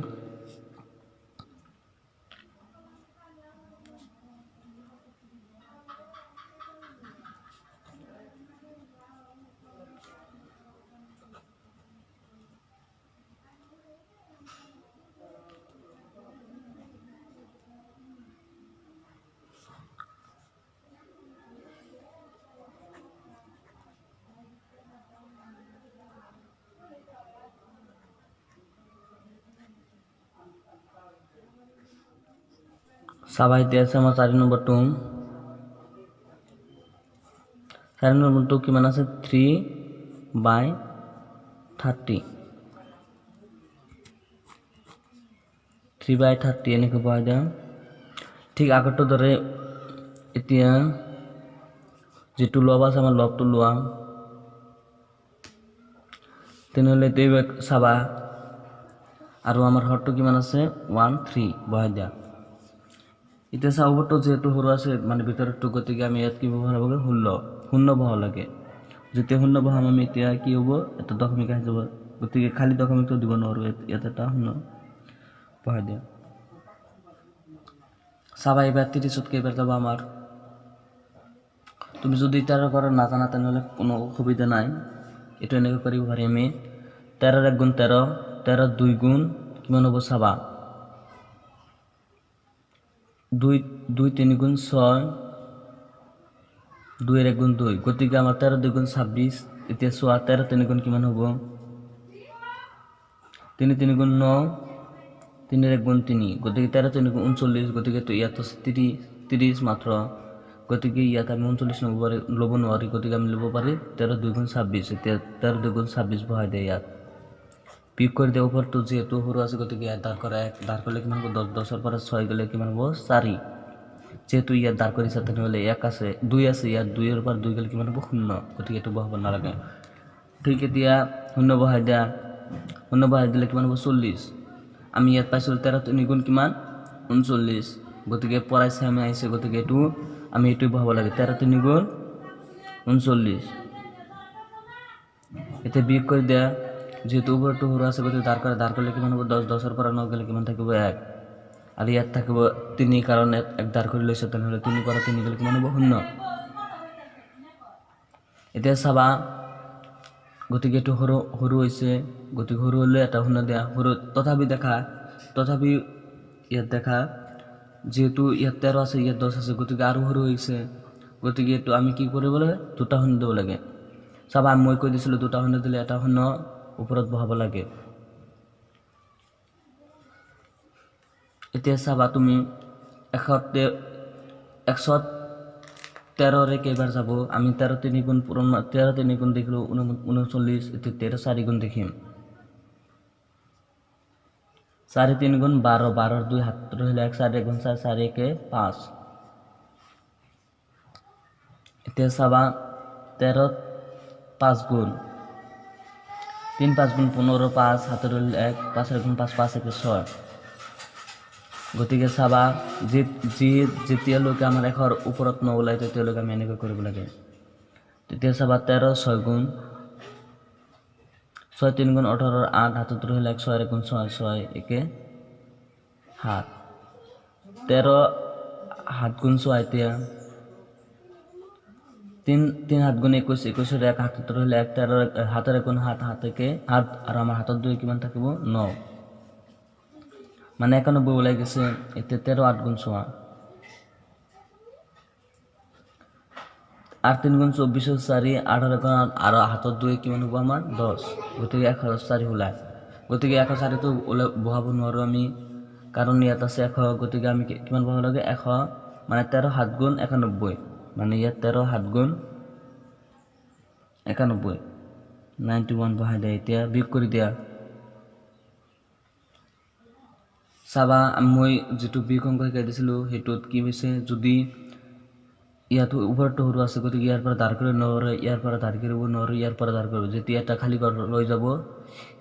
চাবা এতিয়া আছে আমাৰ 4 নম্বৰটো কিমান আছে 3/30 3/30 এনেকৈ বহাই দিয়া ঠিক আগৰটো দৰে এতিয়া যেটো লব আছে আমাৰ লবটো লোৱা তেনেহলে তেবে চাবা আৰু আমাৰ হৰটো কিমান আছে 1 3 বহাই দিয়া এতিয়া চাওবটো যেহেতু সৰু আছে মানে ভিতৰটো গতিকে আমি ইয়াত কি ব্যৱহাৰ হ'ব 0 বহাব লাগে যেতিয়া 0 বহাম আমি এতিয়া কি হ'ব এটা দশমিক আহি যাব গতিকে খালি দশমিকটো দিব নোৱাৰো ইয়াত এটা 0 বহাই দিয়া চাবা এবাৰ 30ত কেইবাৰ যাব আমাৰ তুমি যদি তাৰ কৰা নাজানা তেনেহলে কোনো অসুবিধা নাই এটো এনেকৈ কৰিব পাৰি আমি 13 1 গুণ 13 13 2 গুণ কিমান হ'ব চাবা 2 3 গুণ 6 2 1 গুণ 2 গতিকে আমাৰ 13 2 গুণ 26 এতিয়া চোৱা 13 3 গুণ কিমান হ'ব 3 3 গুণ 9 3 1 গুণ 3 গতিকে 13 3 গুণ 39 গতিকে তো ইয়াত আছে 30 মাত্ৰ গতিকে ইয়াত আমি 39 ল'ব নোৱাৰি, গতিকে আমি ল'ব পাৰি 13 2 গুণ 26। এতিয়া 13 2 গুণ 26 বহাই দিয়ে ইয়াত, বিয়োগ কৰি দিয়ে। ওপৰটো যিহেতু সৰু আছে গতিকে ইয়াত দাঁৰ কৰা 1 দাঁৰ কৰিলে কিমান হ'ব 10, 10ৰ পৰা 6 গ'লে কিমান হ'ব 4। যেহেতু ইয়াত দাঁৰ কৰিছে তেনেহ'লে 1 আছে 2 আছে, ইয়াত 2ৰ পৰা 2 গ'লে কিমান হ'ব 0, গতিকে এইটো বহাব নালাগে। ঠিক এতিয়া 0 বহাই দিয়া, 0 বহাই দিলে কিমান হ'ব 40। আমি ইয়াত পাইছিলোঁ 13 3 গুণ কিমান 39, গতিকে পৰাই চেম আহিছে, গতিকে এইটো আমি এইটোৱে বহাব লাগে 13 3 গুণ 39। এতিয়া বিয়োগ কৰি দিয়া, যেহেতু ওপৰটো সৰু আছে গতিকে দাঁৰ কৰিলে কিমান হ'ব 10, 10ৰ পৰা 9 গ'লে কিমান থাকিব 1, আৰু ইয়াত থাকিব 3 কাৰণ 1 দাঁৰ কৰি লৈছে তেনেহ'লে 3 পৰা 3 গ'লে কিমান হ'ব 0। এতিয়া চাবা গতিকে এইটো সৰু হৈছে, গতিকে সৰু হ'লে এটা 0 দিয়া, সৰু তথাপি ইয়াত দেখা যেহেতু ইয়াত 13 আছে ইয়াত 10 আছে গতিকে আৰু সৰু হৈছে, গতিকে এইটো আমি কি কৰিব লাগে 2টা 0 দিব লাগে। চাবা মই কৈ দিছিলোঁ 2টা 0 দিলে এটা 0 ওপৰত বহাব লাগে। এতিয়া চাবা তুমি 113ৰে কেইবাৰ যাব, আমি 13 3 গুণ 13 3 গুণ দেখিলোঁ 39, এতিয়া 13 4 গুণ দেখিম 4 3 গুণ 12, 12ৰ 2 হাত ৰহিলে 1, 4 গুণ 4, 4 1 5। এতিয়া চাবা 13 5 গুণ 3 5 গুণ 15, 5 হাতত ৰহিলে 1, 5 গুণ 5 5 1 6। গতিকে চাবা যেতিয়ালৈকে আমাৰ 1ৰ ওপৰত নোলায় তেতিয়ালৈকে আমি এনেকৈ কৰিব লাগে। তেতিয়া চাবা 13 6 গুণ 6 3 গুণ 18, 8 হাতত ৰহিলে 1, 6 গুণ 6 6 1 7। 13 7 গুণ 6, এতিয়া 3 7 গুণ 21, 21ৰ 1 হাতত ৰহিলে 1, 13 হাতেৰে গুণ 7 7 1 7, আৰু আমাৰ হাতত 2 কিমান থাকিব 9, মানে 91 ওলাই গেছে। এতিয়া 13 8 গুণ 6, 8 3 গুণ 24 4, 18 গুণ আৰু হাতত 2 কিমান হ'ব আমাৰ 10, গতিকে 104 ওলায়। গতিকে 104টো বহাব নোৱাৰোঁ আমি, কাৰণ ইয়াত আছে 100, গতিকে আমি কিমান বহাব লাগে 100, মানে 13 7 গুণ 91, মানে ইয়াত 13 7 গুণ 91 91 বহাই দিয়া। এতিয়া বিয়োগ কৰি দিয়া, চাবা মই যিটো বিয়োগ অংক শিকাই দিছিলোঁ সেইটোত কি হৈছে, যদি ইয়াতো ওপৰটো সৰু আছে গতিকে ইয়াৰ পৰা দাঁৰ কৰিব নোৱাৰে, ইয়াৰ পৰা দাঁৰ কৰিব নোৱাৰোঁ, ইয়াৰ পৰা দাঁৰ কৰিব, যেতিয়া এটা খালী ঘৰ লৈ যাব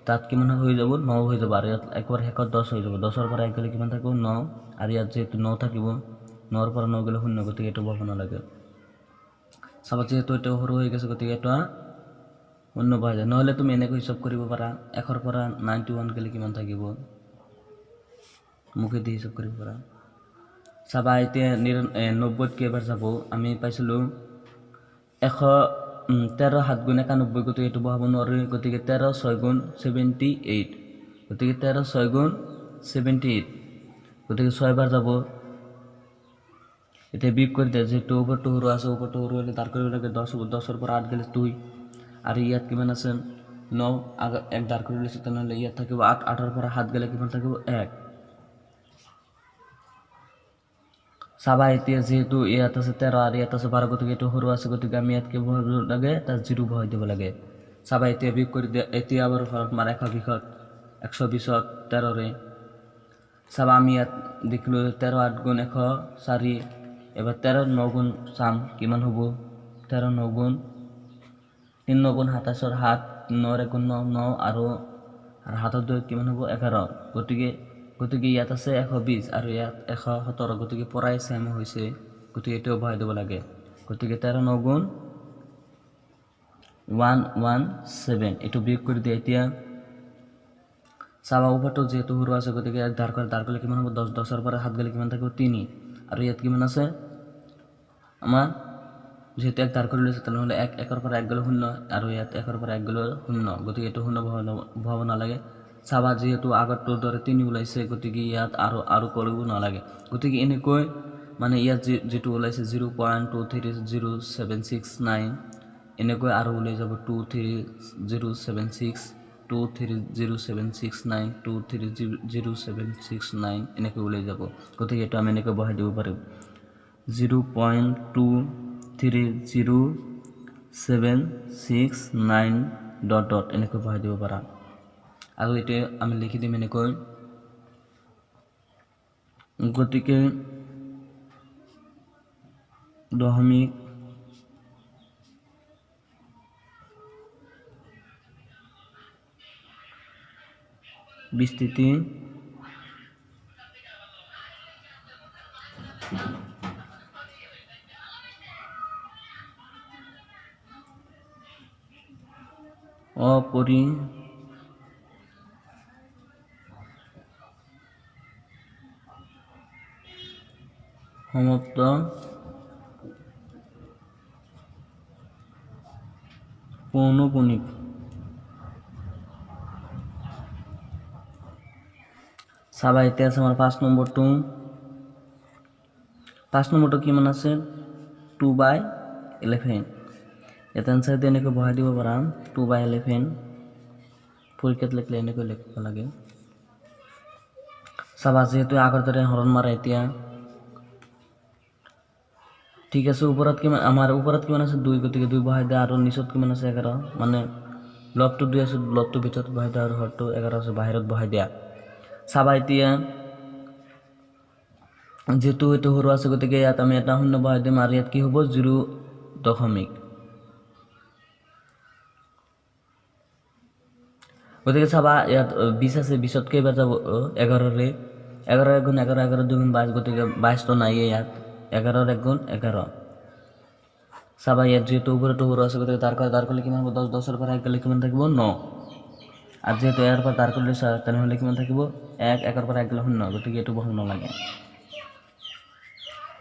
তাত কিমান হৈ যাব 9 হৈ যাব, আৰু ইয়াত একবাৰ শেষত 10 হৈ যাব, 10ৰ পৰা 1 গ'লে কিমান থাকিব 9, আৰু ইয়াত যিহেতু 9 থাকিব 9ৰ পৰা 9 গ'লে 0, গতিকে এইটো বহাব নালাগে। চাবা যিহেতু এইটো সৰু হৈ গৈছে গতিকে এটা 0 বহাই যায়, নহ'লে তুমি এনেকৈ হিচাপ কৰিব পাৰা 1ৰ পৰা 91 গ'লে কিমান থাকিব, মুখেদি হিচাপ কৰিব পাৰা। চাবা এতিয়া 90ত কেইবাৰ যাব, আমি পাইছিলোঁ 13 7 গুণ 91, গতিকে এইটো বহাব নোৱাৰোঁ, গতিকে 13 6 গুণ 78, গতিকে 13 6 গুণ 78, গতিকে 6 বাৰ যাব। এতিয়া বিয়োগ কৰি দিয়া, যেহেতু ওপৰটো সৰু আছে ওপৰটো সৰু হ'লে দাঁৰ কৰিব লাগে 10 হ'ব, 10ৰ পৰা 8 গ'লে 2, আৰু ইয়াত কিমান আছে 9, 1 দাঁৰ কৰি লৈছে তেনেহ'লে ইয়াত থাকিব 8, 8ৰ পৰা 7 গ'লে কিমান থাকিব 1। চাবা এতিয়া যেহেতু ইয়াত আছে 13 আৰু ইয়াত আছে 12, গতিকে এইটো সৰু আছে গতিকে আমি ইয়াত কি বহাব লাগে তাত 0 বহাই দিব লাগে। চাবা এতিয়া বিয়োগ কৰি দিয়া, এতিয়া আবাৰ ঘৰত মাৰ 120ত 13ৰে, চাবা আমি ইয়াত দেখিলোঁ 13 8 গুণ 104, এবার 13 9 গুণ চাম কিমান হ'ব, 13 9 গুণ 3 9 গুণ 27ৰ 7, 9 1 গুণ 9 9, আৰু হাতত 2 কিমান হ'ব 11, গতিকে ইয়াত আছে 120 আৰু ইয়াত 117, গতিকে পৰাই চেম হৈছে, গতিকে এইটোও বহাই দিব লাগে। গতিকে 13 9 গুণ 117, এইটো বিয়োগ কৰি দিয়ে। এতিয়া চাবা ওপৰটো যেহেতু সৰু আছে গতিকে দাঁৰ কৰিলে কিমান হ'ব 10, 10ৰ পৰা 7 গ'লে কিমান থাকিব 3, আৰু ইয়াত কিমান আছে আমাৰ যেহেতু 1 দাঁৰ কৰি লৈছে তেনেহ'লে 1ৰ পৰা 1 গ'লে 0, আৰু ইয়াত 1ৰ পৰা 1 গ'লে 0, গতিকে এইটো 0 বহাব নালাগে। চাবা যেহেতু আগৰটোৰ দৰে 3 ওলাইছে গতিকে ইয়াত আৰু কৰিব নালাগে, গতিকে এনেকৈ মানে ইয়াত যেটো ওলাইছে 0.2307669, এনেকৈ আৰু ওলাই যাব 23076 2307669 2307669, এনেকৈ ওলাই যাব, গতিকে এইটো আমি এনেকৈ বহাই দিব পাৰিম। 0.230769 ডট ডট এনেকৈ বহাই দিব পাৰা আৰু এতিয়া আমি লিখি দিম এনেকৈ গতিকে দশমিক বিস্তৃতি অপৰিসমাপ্ত পৌনঃপুনিক চাবা এতিয়া আছে আমাৰ 5 নম্বৰটো কিমান আছে 2/11 এটা আনসাৰ দিয়ে এনেকৈ বহাই দিব পাৰা 2/11 পৰীক্ষাত লিখিলে এনেকৈ লিখিব লাগে চাবা যেহেতু আগৰ দৰে হৰণ মাৰা এতিয়া ঠিক আছে ওপৰত কিমান আমাৰ ওপৰত কিমান আছে 2 গতিকে 2 বহাই দিয়া আৰু নিচত কিমান আছে 11 মানে লবটো 2 আছে লবটো ভিতৰত বহাই দিয়া আৰু হৰটো 11 আছে বাহিৰত বহাই দিয়া চাবা এতিয়া যেহেতু এটো সৰু আছে গতিকে ইয়াত আমি এটা শূন্য বহাই দিম আৰু ইয়াত কি হ'ব 0 দশমিক গতিকে চাবা ইয়াত 20 আছে 20ত কেইবাৰ যাব 11 ৰে 11 গুণ 11 11 2 গুণ 22 গতিকে 22 তো নাই ইয়াত 11 1 গুণ 11 চাবা ইয়াত যেহেতু ওপৰতো সৰু আছে গতিকে তাৰ কৰিলে কিমান হ'ব 10 10 ৰ পৰা 1 গ'লে কিমান থাকিব 9 আৰু যেহেতু ইয়াৰ পৰা তাৰ কৰিলে তেনেহ'লে কিমান থাকিব 1 1 ৰ পৰা 1 গ'লে 0 গতিকে এইটো বহাব নালাগে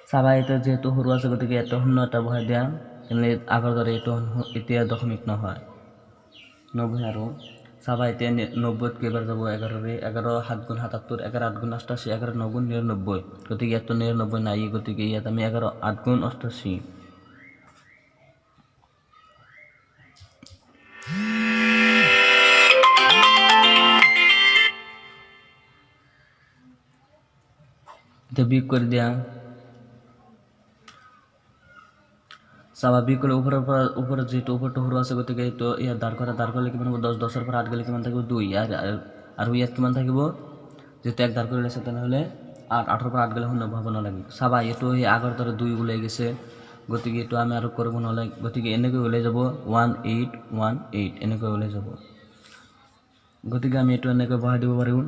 চাবা এতিয়া যেহেতু সৰু আছে গতিকে এটা 0 এটা বহাই দিয়া তেনে আগৰ দৰে এইটো এতিয়া দশমিক নহয় 90 আৰু চাবা এতিয়া 90 কেইবাৰ যাব 11 ৰে 11 7 গুণ 77 11 8 গুণ 88 11 9 গুণ 99 গতিকে ইয়াত 99 নাই গতিকে ইয়াত আমি 11 8 গুণ 88 এতিয়া বিয়োগ কৰি দিয়া স্বাভাৱিক ওপৰত যেহেতু ওপৰটো সৰু আছে গতিকে এইটো ইয়াত দাঁড় কৰিলে কিমান হ'ব 10 10 ৰ পৰা 8 গ'লে কিমান থাকিব 2 আৰু ইয়াত কিমান থাকিব যেহেতু এক দাঁড় কৰিলে আছে তেনেহ'লে 8 8 ৰ পৰা 8 গ'লে 0 বহাব নালাগে চাবা এইটো এই আগৰ দৰে 2 ওলাই গৈছে গতিকে এইটো আমি আৰু কৰিব নালাগে গতিকে এনেকৈ ওলাই যাব 1818 এনেকৈ ওলাই যাব গতিকে আমি এইটো এনেকৈ বহাই দিব পাৰোঁ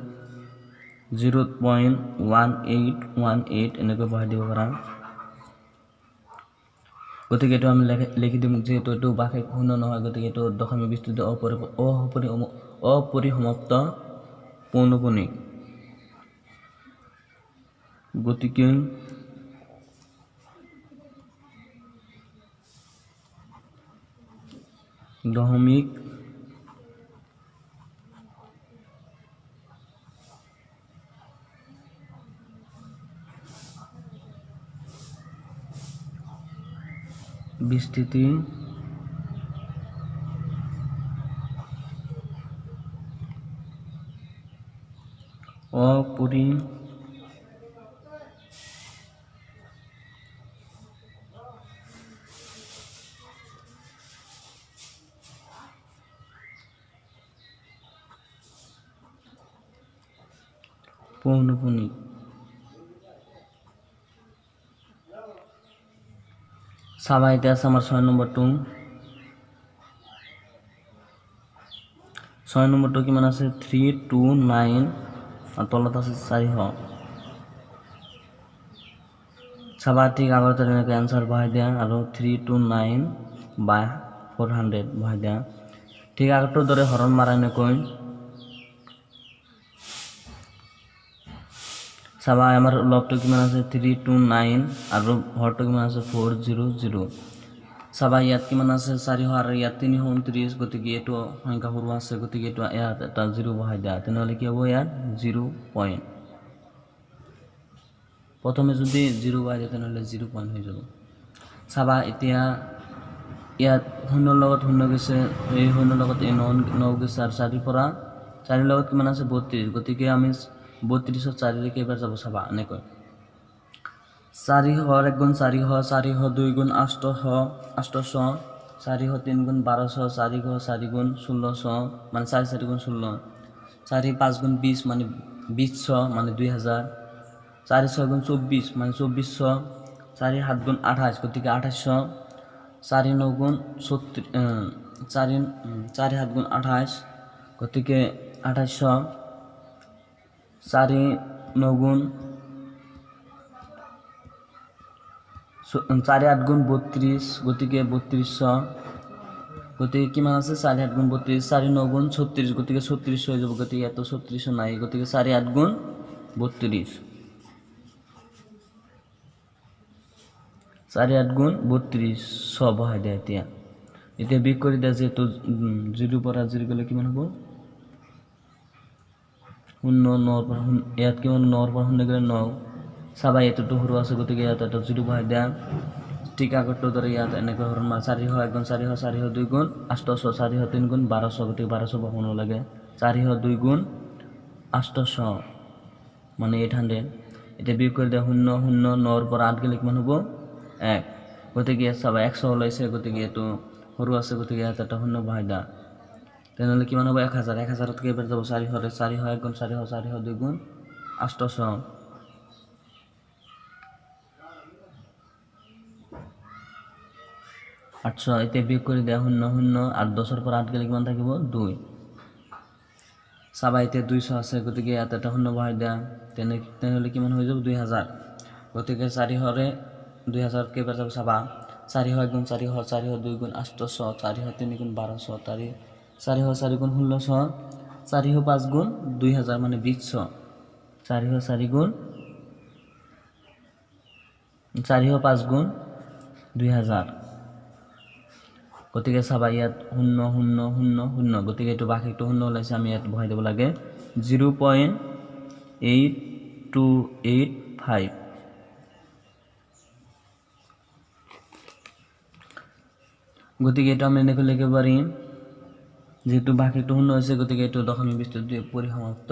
0.1818 এনেকৈ বহাই দিব পাৰা গতিকে এইটো আমি লিখি দিম যেহেতু এইটো বাকে শূন্য নহয় গতিকে এইটো দশমিক বিস্তৃতি অপরিসমাপ্ত পৌনঃপুনিক গতিকে দশমিক বিস্তৃতি পৌনঃপুনিক চাবা এতিয়া আছে আমাৰ 6 নম্বৰটো কিমান আছে 329 আৰু তলত আছে 400 চাবা ঠিক আগৰ দৰে এনেকৈ এনসাৰ বহাই দিয়া আৰু 329/400 বহাই দিয়া ঠিক আগৰটোৰ দৰে হৰণ মাৰা এনেকৈ চাবা আমাৰ লবটো কিমান আছে 329 আৰু হৰটো কিমান আছে 400 চাবা ইয়াত কিমান আছে 400 আৰু ইয়াত 329 গতিকে এইটো সংখ্যা সৰু আছে গতিকে এইটো ইয়াত এটা 0 বহাই দিয়া তেনেহ'লে কি হ'ব ইয়াত 0 পইণ্ট প্ৰথমে যদি 0 বহাই দিয়া তেনেহ'লে 0 পইণ্ট হৈ যাব চাবা এতিয়া ইয়াত শূন্যৰ লগত শূন্য গৈছে এই শূন্যৰ লগত এই 9 গৈছে আৰু 4 পৰা 4 লগত কিমান আছে 32 গতিকে আমি 32 ৰ 4 ৰে কেইবাৰ যাব চাবা এনেকৈ চাৰি হৰ 1 গুণ 4 হ 4 হ 2 গুণ 800 4 হ 3 গুণ 1200 4 হ 4 গুণ 1600 মানে 4 4 গুণ 16 4 5 গুণ 20 মানে 2000 মানে 2000 4 6 গুণ 24 মানে 2400 4 7 গুণ 28 গতিকে 2800 4 9 গুণ 4 7 গুণ 28 গতিকে 2800 4 9 গুণ 4 8 গুণ 32 গতিকে 3200 গতিকে কিমান আছে 4 8 গুণ 32 4 9 গুণ 36 গতিকে 3600 হৈ যাব গতিকে এত 3600 নাই গতিকে 4 8 গুণ 32 4 8 গুণ 32 বহাই দিয়া এতিয়া বিয়োগ কৰি দিয়া যেহেতু 0 পৰা 0 গ'লে কিমান হ'ব 0 9 পৰা ইয়াত কিমান 9 পৰা 0 গ'লে 9 চাবা এইটোতো সৰু আছে গতিকে ইয়াত এটা 0 বহাই দিয়া ঠিক আগৰটোৰ দৰে ইয়াত এনেকৈ হৰণ মাৰ 4 হ 1 গুণ 4 হ 4 হ 2 গুণ 800 4 হ 3 গুণ 1200 গতিকে 1200 বহাব নালাগে 4 হ 2 গুণ 800 মানে 800 এতিয়া বিয়োগ কৰি দিয়া 0 0 9 পৰা 8 গ'লে কিমান হ'ব 1 গতিকে চাবা 100 ওলাইছে গতিকে এইটো সৰু আছে গতিকে ইয়াত এটা 0 বহাই দিয়া তেনেহ'লে কিমান হ'ব 1000 1000ত কেইবাৰ যাব 4 হ 1 গুণ 4 হ 4 হ 2 গুণ 800 800 এতিয়া বিয়োগ কৰি দিয়া 0 0 8 10 পৰা 8 গ'লে কিমান থাকিব 2 চাবা এতিয়া 200 আছে গতিকে ইয়াত এটা 0 বহাই দিয়া তেনেহ'লে কিমান হৈ যাব 2000 গতিকে 4 হৰে 2000 কেইবাৰ যাব চাবা 4 হ 1 গুণ 4 হ 4 হ 2 গুণ 800 4 হ 3 গুণ 1200 4 হ 4 গুণ 1600 4 হ 5 গুণ 2000 মানে 2000 4 হ 4 গুণ 4 হ 5 গুণ 2000 গতিকে চাবা ইয়াত 0 0 0 0 গতিকে এইটো বাকীটো 0 ওলাইছে আমি ইয়াত বহাই দিব লাগে 0.8285 গতিকে এটা আমি এনেকৈ লিখিব পাৰিম যেহেতু বাকীটো 0 হৈছে গতিকে এইটো দশমিক বিস্তৃতি পৰিসমাপ্ত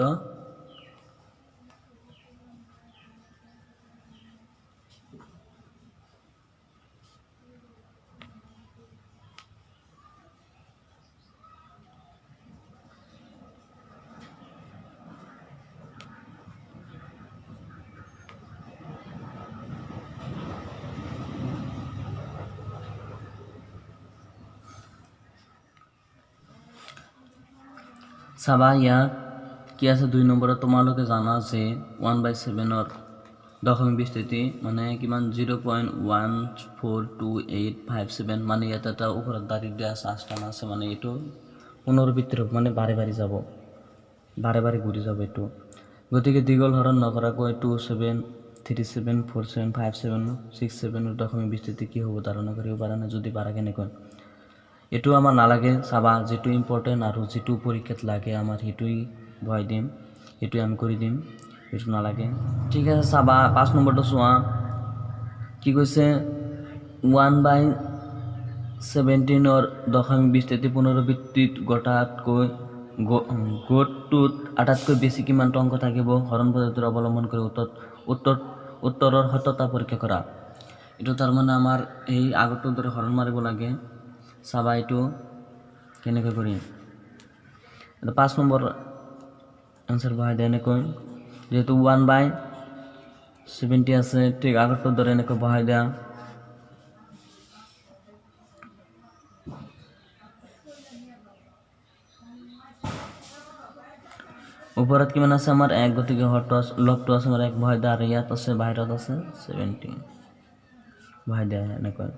চাবা ইয়াত কি আছে 2 নম্বৰত তোমালোকে জানা যে 1/7 দশমিক বিস্তৃতি মানে কিমান 0.142857 মানে ইয়াত এটা ওপৰত দাঁড়ি দিয়া আছে আস্থানা আছে মানে এইটো পুনৰাবৃত্তি হ'ব মানে বাৰে বাৰে ঘূৰি যাব এইটো গতিকে দীঘল হৰণ নকৰাকৈ 27 37 47 57 67 দশমিক বিস্তৃতি কি হ'ব ধাৰণা কৰিব পাৰা না যদি পাৰা কেনেকৈ এইটো আমাৰ নালাগে চাবা যেটো ইম্পৰ্টেন্ট আৰু যেটো পৰীক্ষাত লাগে আমাৰ হেতুই বহাই দিম হেতুই আমি কৰি দিম এইটো নালাগে ঠিক আছে চাবা 5 নম্বৰটো চোৱা কি কৈছে 1/17 দশমিক বিস্তৃতি পুনৰাবৃত্তিত গোটটোত আটাইতকৈ বেছি কিমান অংক থাকিব হৰণ পদ্ধতিৰ অৱলম্বন কৰি উত্তৰৰ সত্যতা পৰীক্ষা কৰা এইটো তাৰ মানে আমাৰ এই আগৰটোৰ দৰে হৰণ মাৰিব লাগে চাবা এইটো কেনেকৈ কৰিম 5 নম্বৰ আনসাৰ বহাই দিয়া এনেকৈ যেহেতু 1/70 আছে ঠিক আগৰটোৰ দৰে এনেকৈ বহাই দিয়া ওপৰত কিমান আছে আমাৰ 1 গতিকে লবটো আছে আমাৰ 1 বহাই দিয়া আৰু ইয়াত আছে বাহিৰত আছে 70 বহাই দিয়া এনেকৈ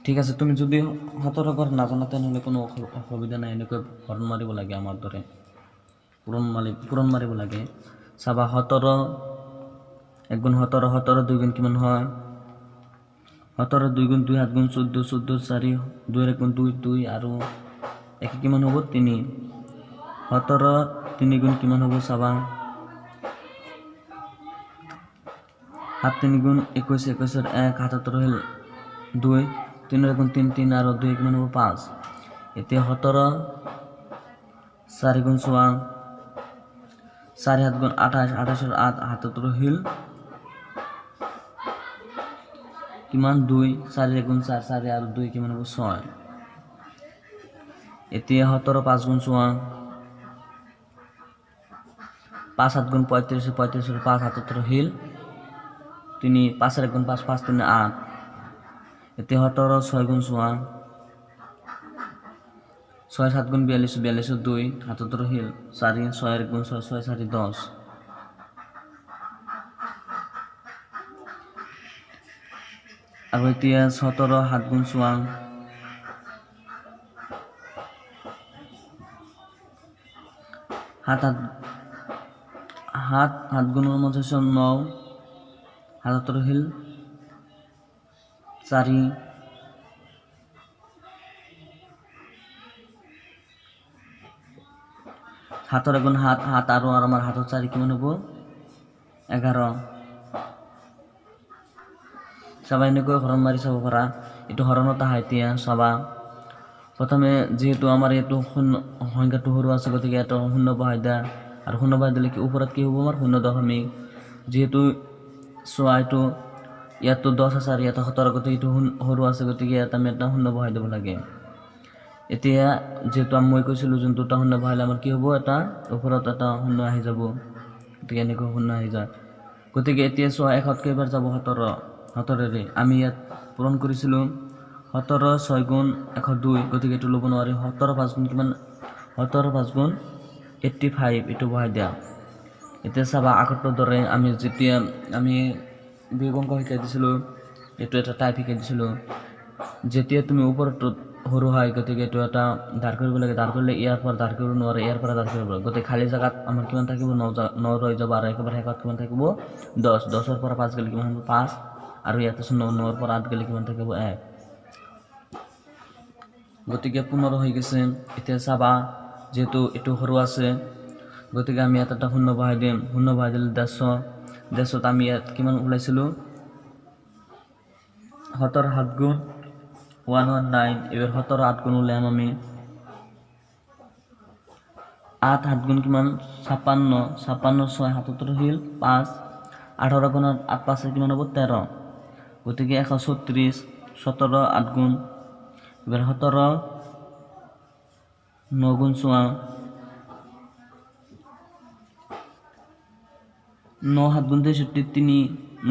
ঠিক আছে তুমি যদি 17 ঘৰ নাজানা তেনেহ'লে কোনো অসুবিধা নাই এনেকৈ হৰণ মাৰিব লাগে আমাৰ দৰে পূৰণ মাৰিব লাগে চাবা 17 1 গুণ 17 17 2 গুণ কিমান হয় 17 2 গুণ 2 7 গুণ 14 14 4 2 1 গুণ 2 2 আৰু একে কিমান হ'ব 3 17 3 গুণ কিমান হ'ব চাবা 7 3 গুণ 21 21 1 77 হল 2 3 গুণ 3 3 আৰু 2 কিমান হ'ব 5 এতিয়া 17 4 গুণ 6 4 7 গুণ 28 28 আর 8 77 হল কিমান 2 4 গুণ 4 4 আৰু 2 কিমান হ'ব 6 এতিয়া 17 5 গুণ চোৱা 5 7 গুণ 35 35 5 77 হিল 3 5 গুণ 5 5 3 8 এতিয়া 17 6 গুণ চোৱা 6 7 গুণ 42 42 2 77 হিল 4 6 গুণ 6 6 4 10 আৰু এতিয়া 17 7 গুণ চোৱা 7 গুণৰ মাজত 9 77 হিল 4 7 গুণ 7 আৰু আমাৰ হাতত 4 কিমান হ'ব 11 চাবা এনেকৈ হৰণ মাৰি চাব পাৰা এইটো হৰণত আহা এতিয়া চাবা প্ৰথমে যেহেতু আমাৰ এইটো সংখ্যাটো সৰু আছে গতিকে এটা শূন্য বহাই দিয়া আৰু শূন্য বহাই দিলে কি ওপৰত কি হ'ব আমাৰ 0., যেহেতু চোৱা এইটো ইয়াতো 10 আছে আৰু ইয়াতো 17 গতিকে এইটো সৰু আছে গতিকে ইয়াত আমি এটা শূন্য বহাই দিব লাগে এতিয়া যেহেতু মই কৈছিলোঁ যোনটো এটা শূন্য বহাইলে আমাৰ কি হ'ব এটা ওপৰত এটা শূন্য আহি যাব গতিকে এনেকৈ শূন্য আহি যায় গতিকে এতিয়া চোৱা 1ত কেইবাৰ যাব 17 আমি ইয়াত পূৰণ কৰিছিলোঁ 17 6 গুণ 102 গতিকে এইটো ল'ব নোৱাৰি 17 5 গুণ কিমান 17 5 গুণ 85 এইটো বহাই দিয়া এতিয়া চাবা আগৰ দৰে আমি যেতিয়া আমি বিয়োগ অংক শিকাই দিছিলোঁ এইটো এটা টাইপ শিকাই দিছিলোঁ যেতিয়া তুমি ওপৰটো সৰু হয় গতিকে এইটো এটা ধাৰ কৰিব লাগে ধাৰ কৰিলে ইয়াৰ পৰা ধাৰ কৰিব নোৱাৰে ইয়াৰ পৰা ধাৰ কৰিব গতিকে খালী জাগাত আমাৰ কিমান থাকিব 9 ৰৈ যাব আৰু একেবাৰে শেষত কিমান থাকিব 10 10ৰ পৰা 5 গ'লে কিমান হ'ব 5 আৰু ইয়াত আছে 9 পৰা 8 গ'লে কিমান থাকিব 1 গতিকে 15 হৈ গৈছে এতিয়া চাবা যেহেতু এইটো সৰু আছে গতিকে আমি ইয়াত এটা শূন্য বহাই দিম শূন্য বহাই দিলে 150 আমি ইয়াত কিমান ওলাইছিলোঁ 17 7 গুণ 119 এবাৰ 17 8 গুণ উলিয়াম আমি 8 7 গুণ কিমান 56 56 6 77 হিল 5 18 গুণত 8 5 কিমান হ'ব 13 গতিকে 136 17 8 গুণ এবাৰ 17 9 গুণ চোৱা 9 7 গুণ 63 3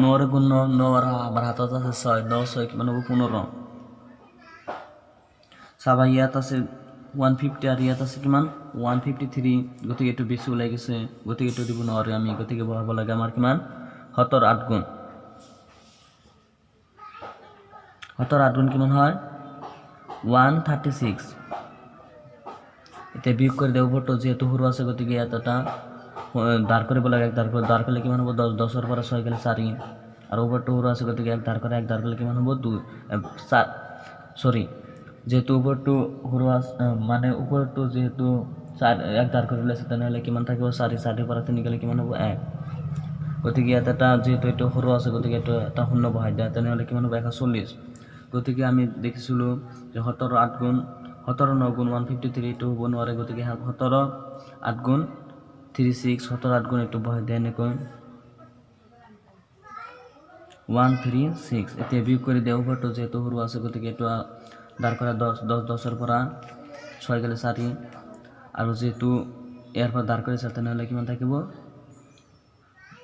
9 গুণ 9 আৰু আমাৰ হাতত আছে 6 9 6 কিমান হ'ব 15 চাবা ইয়াত আছে 150 আৰু ইয়াত আছে কিমান 153 গতিকে এইটো বেছি ওলাই গৈছে গতিকে এইটো দিব নোৱাৰি আমি গতিকে বহাব লাগে আমাৰ কিমান 17 8 গুণ 17 8 গুণ কিমান হয় 136 এতিয়া বিয়োগ কৰি দিওঁ ওপৰটো যেহেতু সৰু আছে গতিকে ইয়াত এটা ধাৰ কৰিব লাগে ধাৰ কৰিলে কিমান হ'ব 10 10ৰ পৰা 6 গ'লে 4 আৰু ওপৰটো সৰু আছে গতিকে এক ধাৰ কৰিলে কিমান হ'ব 2 4 সৰি যেহেতু ওপৰটো সৰু আছে মানে ওপৰটো যেহেতু 4 এক ধাৰ কৰিলে আছে তেনেহ'লে কিমান থাকিব 4 4 পৰা 3 গ'লে কিমান হ'ব 1 গতিকে ইয়াত এটা যেহেতু এইটো সৰু আছে গতিকে এইটো এটা শূন্য বহাই দিয়া তেনেহ'লে কিমান হ'ব 140 গতিকে আমি দেখিছিলোঁ যে 17 8 গুণ 17 9 গুণ 153 এইটো হ'ব নোৱাৰে গতিকে 17 8 গুণ 36 17 8 গুণ এইটো বহাই দিয়া এনেকৈ 136 এতিয়া বিয়োগ কৰি দিয়া ওপৰটো যেহেতু সৰু আছে গতিকে এইটো ধাৰ কৰা 10 10ৰ পৰা 6 গ'লে 4 আৰু যেহেতু ইয়াৰ পৰা ধাৰ কৰিছে তেনেহ'লে কিমান থাকিব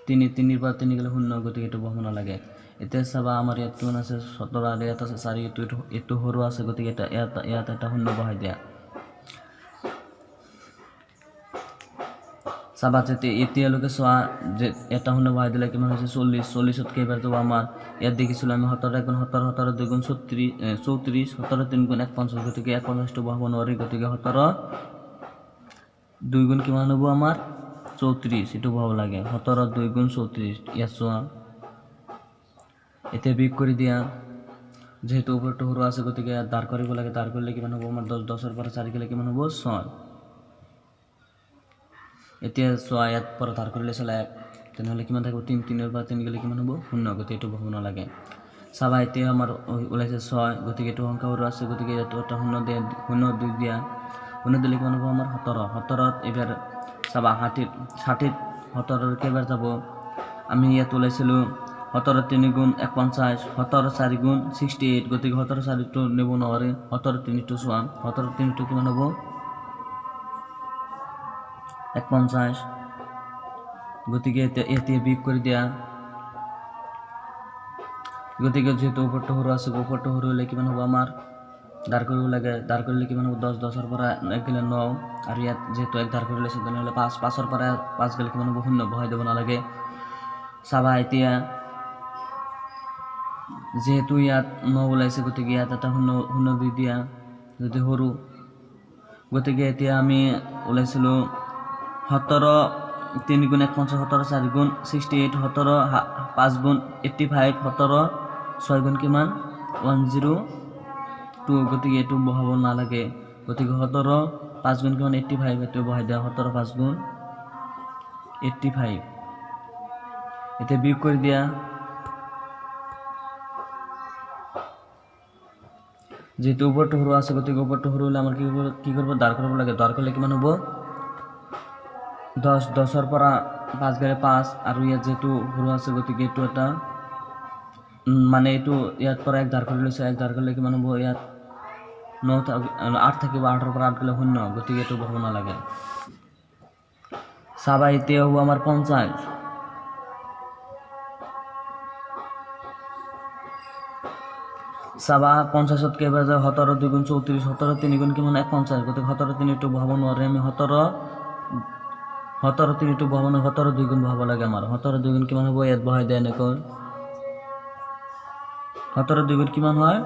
3 3ৰ পৰা 3 গ'লে 0 গতিকে এইটো বহাব নালাগে এতিয়া চাবা আমাৰ ইয়াত কিমান আছে 17 আৰু ইয়াত আছে 4 এইটো সৰু আছে গতিকে ইয়াত এটা শূন্য বহাই দিয়া চাবা যেতিয়া এতিয়ালৈকে চোৱা যে এটা শূন্য বহাই দিলে কিমান হৈছে 40 40ত কেইবাৰ যাব আমাৰ ইয়াত দেখিছিলোঁ আমি 17 গুণ 17 17 2 গুণ 34 17 3 গুণ 150 গতিকে 150টো বহাব নোৱাৰি গতিকে 17 2 গুণ কিমান হ'ব আমাৰ 34 এইটো বহাব লাগে 17 2 গুণ 34 ইয়াত চোৱা এতিয়া বিয়োগ কৰি দিয়া যেহেতু ওপৰটো সৰু আছে গতিকে ধাৰ কৰিব লাগে ধাৰ কৰিলে কিমান হ'ব আমাৰ 10 10ৰ পৰা 4 গ'লে কিমান হ'ব 6 এতিয়া চোৱা ইয়াত পৰা ধাৰ কৰিলে চলে 1 তেনেহ'লে কিমান থাকিব 3 3ৰ পৰা 3 গ'লে কিমান হ'ব 0 গতিকে এইটো বহাব নালাগে চাবা এতিয়া আমাৰ ওলাইছে 6 গতিকে এইটো সংখ্যা সৰু আছে গতিকে এইটো এটা শূন্য দিয়া শূন্য দিলে কিমান হ'ব আমাৰ 17 17ত এবাৰ চাবা 60 17ৰ কেইবাৰ যাব আমি ইয়াত ওলাইছিলোঁ 17 3 গুণ 150 17 4 গুণ 68 গতিকে 17 4 টু নেব নোৱাৰে 17 3 টু 1 17 3 টু কিমান হ'ব 150 গতিকে এতিয়া বিয়োগ কৰি দিয়া গতিকে যেহেতু উপৰটা সৰু আছে উপৰটা সৰু হলে কিমান হ'ব আমাৰ দাঁড় কৰিব লাগে দাঁড় কৰিলে কিমান হ'ব 10 10 পৰা 1 গেলে 9 আৰু ইয়াত যেহেতু 1 দাঁড় কৰি লৈছে তেনেহ'লে 5 5 পৰা 5 গেলে কিমান হ'ব 0 বহাই দিব নালাগে চাবা এতিয়া যেহেতু ইয়াত 9 ওলাইছে গতিকে ইয়াত এটা 0 দি দিয়া যদি সৰু গতিকে এতিয়া আমি ওলাইছিলো 17 3 গুণ 150 17 4 গুণ 68 17 5 গুণ 85 17 6 গুণ কিমান 102 গতিকে এইটো বহাব নালাগে গতিকে 17 5 গুণ কিমান 85 এইটো বহাই দিয়া 17 5 গুণ 85 এতিয়া বিয়োগ কৰি দিয়া যেহেতু উপৰটা সৰু আছে গতিকে উপৰটা সৰু হলে আমাৰ কি কৰিব দাঁড় কৰিব লাগে দাঁড় কৰিলে কিমান হ'ব 10 10 পৰা 5 গেলে 5 আৰু ইয়াত যেহেতু সৰু আছে গতিকে এইটো এটা মানে এইটো ইয়াত পৰা 1 দাঁড় কৰি লৈছে 1 দাঁড় কৰিলে কিমান হ'ব ইয়াত 8 থাকিব 8 পৰা 8 গেলে 0 গতিকে এইটো বহাব নালাগে চাবা এতিয়া হ'ব আমাৰ 50 চাবা 50 কেইবাৰ যায় 17 2 গুণ 34 17 3 গুণ কিমান 50 গতিকে 17 3 টু বহাব নোৱাৰে আমি 17 3 টু বহাব নোৱাৰে 17 2 গুণ বহাব লাগে আমাৰ 17 2 গুণ কিমান হ'ব ইয়াত বহাই দিয়া এনেকৈ 17 2 গুণ কিমান হয়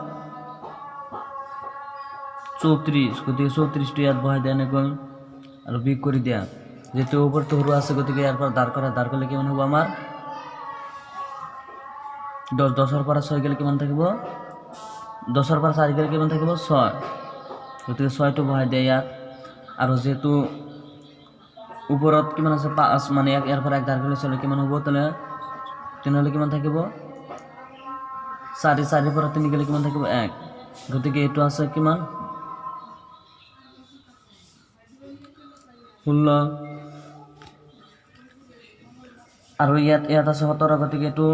34 গতিকে 34 টু ইয়াত বহাই দিয়া এনেকৈ আৰু বিয়োগ কৰি দিয়া যেহেতু উপৰটা সৰু আছে গতিকে ইয়াৰ পৰা দাঁড় কৰিলে কিমান হ'ব আমাৰ 10 10 পৰা 6 গেলে কিমান থাকিব 10 পৰা 4 গেলে কিমান থাকিব 6 গতিকে 6 টু বহাই দিয়া ইয়াত আৰু যেহেতু উপৰত কিমান আছে 5 মানে ইয়াৰ পৰা 1 দাঁড় কৰিলে চলে কিমান হ'ব তেনেহ'লে কিমান থাকিব 4 4 পৰা 3 গেলে কিমান থাকিব 1 গতিকে এইটো আছে কিমান 16 আৰু ইয়াত আছে 17 গতিকে এইটো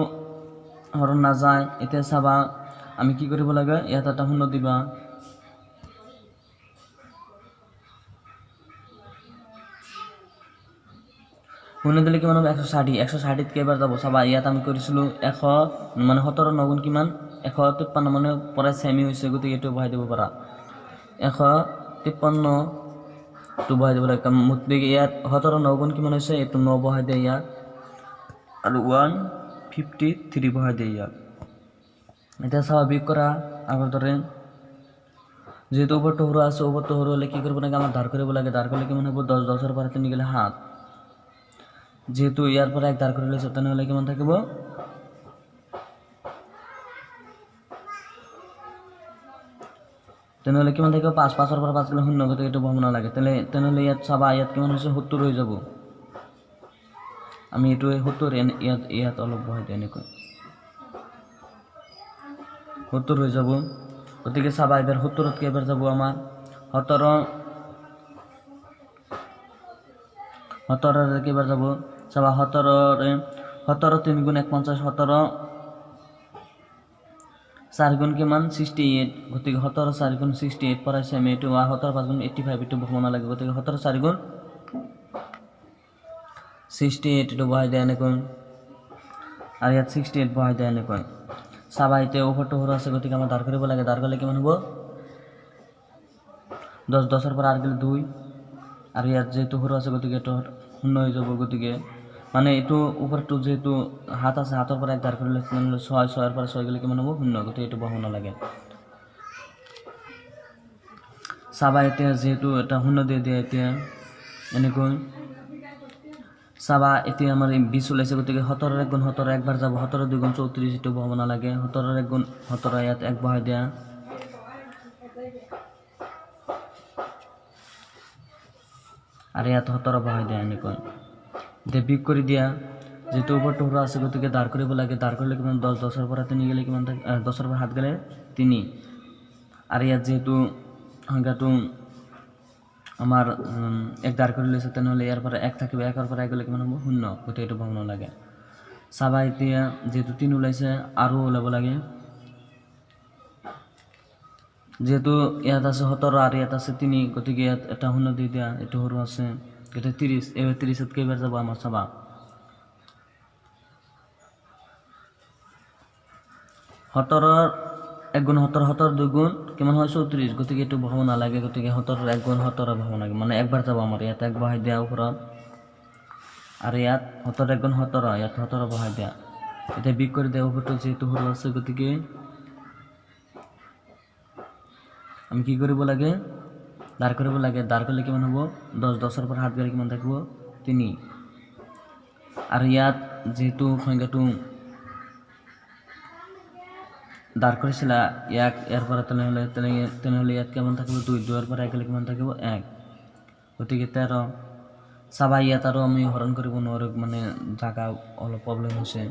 হৰণ নাযায় এতিয়া চাবা আমি কি কৰিব লাগে ইয়াত এটা 0 দিবা শুনে দিলে কিমান হ'ব 160 160 কেইবাৰ যাব চাবা ইয়াত আমি কৰিছিলো 100 মানে 17 9 গুণ কিমান 153 মানে পৰা সেমি হৈছে গতিকে এইটো বহাই দিব পাৰা 153 টু বহাই দিব লাগে গতিকে ইয়াত 17 9 গুণ কিমান হৈছে এইটো 9 বহাই দিয়া ইয়াত আৰু 153 বহাই দিয়া ইয়াত এতিয়া স্বাভাৱিক কৰা আগৰ দৰে যেহেতু উপৰটা সৰু আছে উপৰটা সৰু হলে কি কৰিব লাগে আমাৰ দাঁড় কৰিব লাগে দাঁড় কৰিলে কিমান হ'ব 10 10 পৰা 3 গেলে 7 যেহেতু ইয়াৰ পৰা 1 দাঁড় কৰি লৈছে তেনেহ'লে কিমান থাকিব তেনেহ'লে কিমান থাকিব 5 5 পৰা 5 গেলে 0 গতিকে এইটো বহাব নালাগে তেনেহ'লে ইয়াত চাবা ইয়াত কিমান হৈছে 70 হৈ যাব আমি এইটো 70 ইয়াত অলপ বহাই দিওঁ এনেকৈ 70 হৈ যাব গতিকে চাবা এবাৰ 70 কেইবাৰ যাব আমাৰ 17 কেইবাৰ যাব চাবা 17 3 গুণ 150 17 4 গুণ কিমান 68 গতিকে 17 4 গুণ 68 পৰাইছে আমি এইটো 17 5 গুণ 85 এইটো বহাব নালাগে গতিকে 17 4 গুণ 68 এইটো বহাই দিয়া এনেকৈ আৰু ইয়াত 68 বহাই দিয়া এনেকৈ চাবা এতিয়া উপৰটা সৰু আছে গতিকে আমাৰ দাঁড় কৰিব লাগে দাঁড় কৰিলে কিমান হ'ব 10 10 পৰা 8 গেলে 2 আৰু ইয়াত যেহেতু সৰু আছে গতিকে এইটো 0 হৈ যাব গতিকে মানে এইটো উপৰটো যেহেতু হাত আছে হাতৰ পৰা 1 দাঁড় কৰিলে 6 6 পৰা 6 গেলে কিমান হ'ব 0 গতিকে এইটো বহাব নালাগে চাবা এতিয়া যেহেতু এটা 0 দি দিয়া এতিয়া এনেকৈ চাবা এতিয়া আমাৰ 20 ওলাইছে গতিকে 17 1 গুণ 17 একবাৰ যাব 17 2 গুণ 34 এইটো বহাব নালাগে 17 1 গুণ 17 ইয়াত 1 বহাই দিয়া আৰু ইয়াত 17 বহাই দিয়া এনেকৈ এতিয়া বিয়োগ কৰি দিয়া যেহেতু উপৰটা সৰু আছে গতিকে দাঁড় কৰিব লাগে দাঁড় কৰিলে কিমান 10 10 পৰা 3 গেলে কিমান 10 পৰা 7 গেলে 3 আৰু ইয়াত যেহেতু সংখ্যাটো আমাৰ 1 দাঁড় কৰি লৈছে তেনেহ'লে ইয়াৰ পৰা 1 থাকিব 1 পৰা 1 গেলে কিমান হ'ব 0 গতিকে এইটো বহাব নালাগে চাবা এতিয়া যেহেতু 3 ওলাইছে আৰু ওলাব লাগে যেহেতু ইয়াত আছে 17 আৰু ইয়াত আছে 3 গতিকে ইয়াত এটা শূন্য দি দিয়া এটো সৰু আছে গতিকে 30 এবাৰ 30 ত কেইবাৰ যাব আমাৰ চাবা 17 1 গুণ 17 17 2 গুণ কিমান হয় 34 গতিকে এটো বহাব নালাগে গতিকে 17 1 গুণ 17 বহাব লাগে মানে একবাৰ যাব আমাৰ ইয়াত এক বহাই দিয়া ওপৰত আৰু ইয়াত 17 1 গুণ 17 ইয়াত 17 বহাই দিয়া এটা বিক কৰি দিয়া ওপৰটো যেহেতু সৰু আছে গতিকে আমি কি কৰিব লাগে দাঁৰ কৰিব লাগে দাঁৰ কৰিলে কিমান হ'ব 10 10 ৰ পৰা হাত গলে কিমান থাকিব 3 আৰু ইয়াত যেহেতু সংখ্যাটো দাঁৰ কৰিছিলা ইয়াৰ পৰা তেনেহলে ইয়াত কিমান থাকিব 2 2 ৰ পৰা গলে কিমান থাকিব 1 গতিকে 13 চাবা ইয়াত আৰু আমি হৰণ কৰিব নোৱাৰো মানে জাগা অলপ প্ৰবলেম হৈছে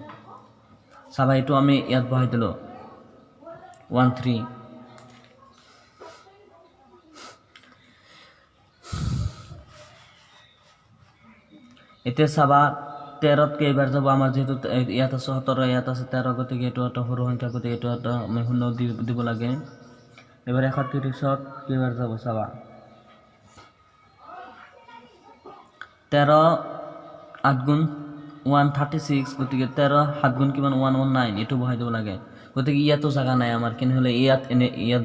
চাবা এটো আমি ইয়াত বহাই দিলো 13 এতিয়া চাবা 13 ত কেইবাৰ যাব আমাৰ যেহেতু ইয়াত আছে 17 ইয়াত আছে 13 গতিকে এটো এটা সৰু সংখ্যা গতিকে এটো এটা আমি শূন্য দিব লাগে এবাৰ 31 ত কেইবাৰ যাব চাবা 13 8 গুণ 136 গতিকে 13 7 গুণ কিমান 119 এটো বহাই দিব লাগে গতিকে ইয়াতো জায়গা নাই আমাৰ কিনে হলে ইয়াত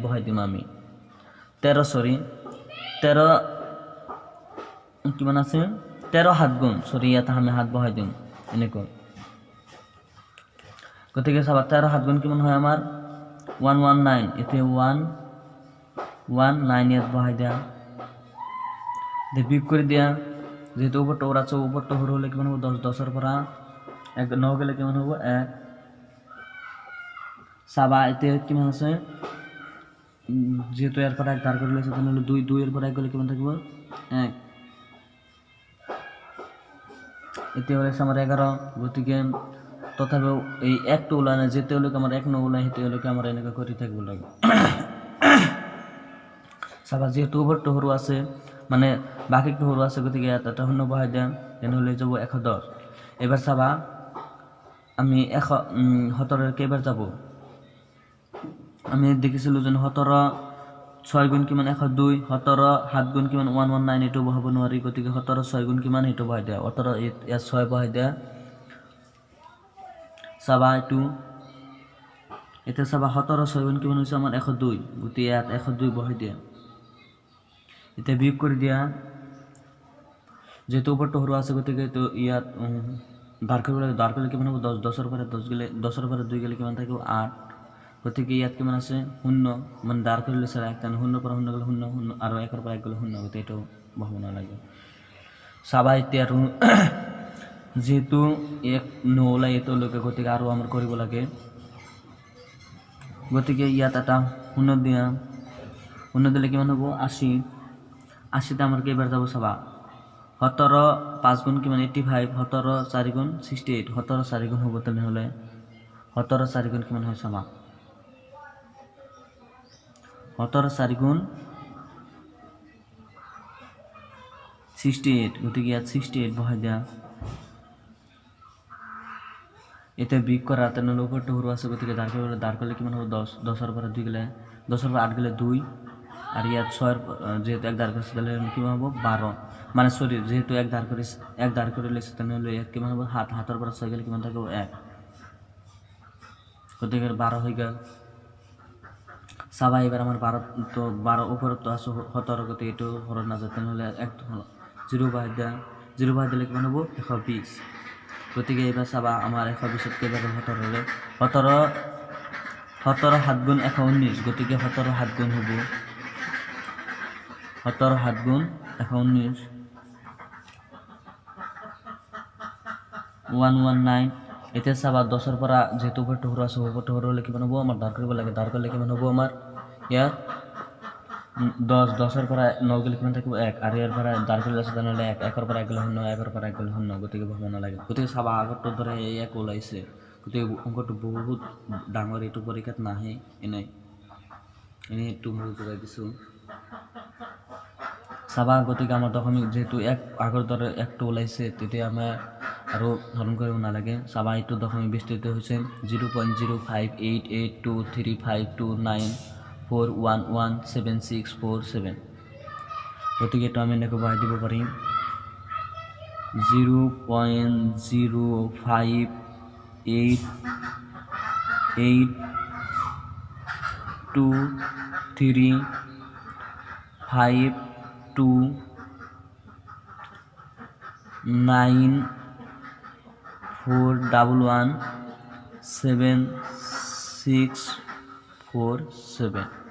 বহাই দিম আমি 13 সরি 13 কিমান আছে 13 7 গুণ সরি ইয়াত আমি হাত বহাই দিম এনেকৈ গতিকে চাবা 13 7 গুণ কিমান হয় আমাৰ 119 এতে 119 ইয়াত বহাই দিয়া বিক কৰি দিয়া যেহেতু উপৰটা ওৰ আছে উপৰটা সৰু হলে কিমান হবে 10 10 ৰ পৰা 1 9 গেলে কিমান হ'ব 1 চাবা এতে কিমান আছে যেহেতু এর পৰা 1 ধাৰ কৰি লৈছে তেনেহলে 2 2 এৰ পৰা 1 গলে কিমান থাকিব 1 এতে হলে আমার 11 গতিকে তথাপিও এই 1 টো ওলা না যেতে হলে আমার 1 ন ওলা হেতে হলে আমার এনেকা কৰি থাকিব লাগে চাবা যেহেতু উপরটা সরু আছে মানে বাকি একটু সরু আছে গতিকে এটা শূন্য বহাই দেন তেনেহলে যাব 110 এবার চাবা আমি 17 কেইবাৰ যাব আমি দেখিছিলো যে 17 6 গুণ কিমান 102 17 7 গুণ কিমান 119 এটো বহাব নোৱাৰি গতিকে 17 6 গুণ কিমান এটো বহাই দিয়া 17 ইয়াত 6 বহাই দিয়া চাবা এটা চাবা 17 6 গুণ কিমান হৈছে আমাৰ 102 গতিকে ইয়াত 102 বহাই দিয়া এটা বিয়োগ কৰি দিয়া যেহেতু উপৰটা সৰু আছে গতিকে তো ইয়াত দাঁৰ কৰিলে কিমান হ'ব 10 10 ৰ পৰা 10 গেলে 10 ৰ পৰা 2 গেলে কিমান থাকিব 8 গতিকে ইয়াত কিমান আছে 0 মানে দাঁৰ কৰিলে সাৰা এক টান 0 পৰা 0 গেলে 0 0 আৰু 1 ৰ পৰা 1 গেলে 0 গতিকে এটো বহাব নালাগে চাবা এতিয়া আৰু যেহেতু 1 নহলাই এটো লকে গতিকে আৰু আমাৰ কৰিব লাগে গতিকে ইয়াত এটা 0 দিয়া 0 দিলে কিমান হ'ব 80 80 তে আমার কেইবাৰ যাব চাবা 17 5 গুণ কিমান 85 17 4 গুণ 68 17 4 গুণ হ'ব তেনেহলে 17 4 গুণ কিমান হয় চাবা 17 4 গুণ 68 গতিকে ইয়াত 68 বহাই দিয়া এতে বিক করা তেনেহলে উপরটা সরু আছে গতিকে দাঁৰ কৰিলে কিমান হ'ব 10 10 ৰ পৰা 2 গেলে 10 ৰ পৰা 8 গেলে 2 আৰ ইয়াত 6 যেহেতু 1 দাঁৰ কৰিছে তাহলে কিমান হ'ব 12 মানে সৰি যেহেতু 1 দাঁৰ কৰি লৈছে তেনেহলে ইয়াত কিমান হ'ব হাতৰ পৰা 6 গেলে কিমান থাকিব 1 গতিকে 12 হৈ গেল চাবা এবার আমার 12 তো 12 উপরে তো আছে 17 গতিকে এটো হরণ না যায় তেনেহলে 0 বাই দিলে কিমান হ'ব 120 গতিকে এবার চাবা আমার 120 ত কেইবাৰ 17 হলে 17 7 গুণ 119 গতিকে 17 7 গুণ হ'ব 17 7 গুণ 119 119 এতে চাবা 10 ৰ পৰা যেহেতু উপৰটা সৰু আছে উপৰটা সৰু হলে কিমান হ'ব আমাৰ দাঁৰ কৰিব লাগে দাঁৰ কৰিলে কিমান হ'ব আমাৰ ইয়াত 10 10 ৰ পৰা 9 গেলে কিমান থাকিব 1 আৰ ইয়াৰ পৰা দাঁৰ কৰিলে আছে তেনেহলে 1 1 ৰ পৰা 1 গেলে 0 1 ৰ পৰা 1 গেলে 0 গতিকে বহাব নালাগে গতিকে চাবা আগৰটো ধৰে 1 ওলাইছে গতিকে অংকটো বহুত ডাঙৰ এটো পৰীক্ষাত নাহে এনে এটো মই বুজাই দিছো চাবা গতিকে আমাৰ দশমিক যেহেতু 1 আগৰ দৰে 1 টো ওলাইছে তেতিয়া আমাৰ আৰু হৰণ কৰিব নালাগে চাবা এইটো দশমিক বিস্তৃত হৈছে 0.058823529411764 গতিকে এইটো আমি এনেকৈ বহাই দিব পাৰিম 0.058823529411767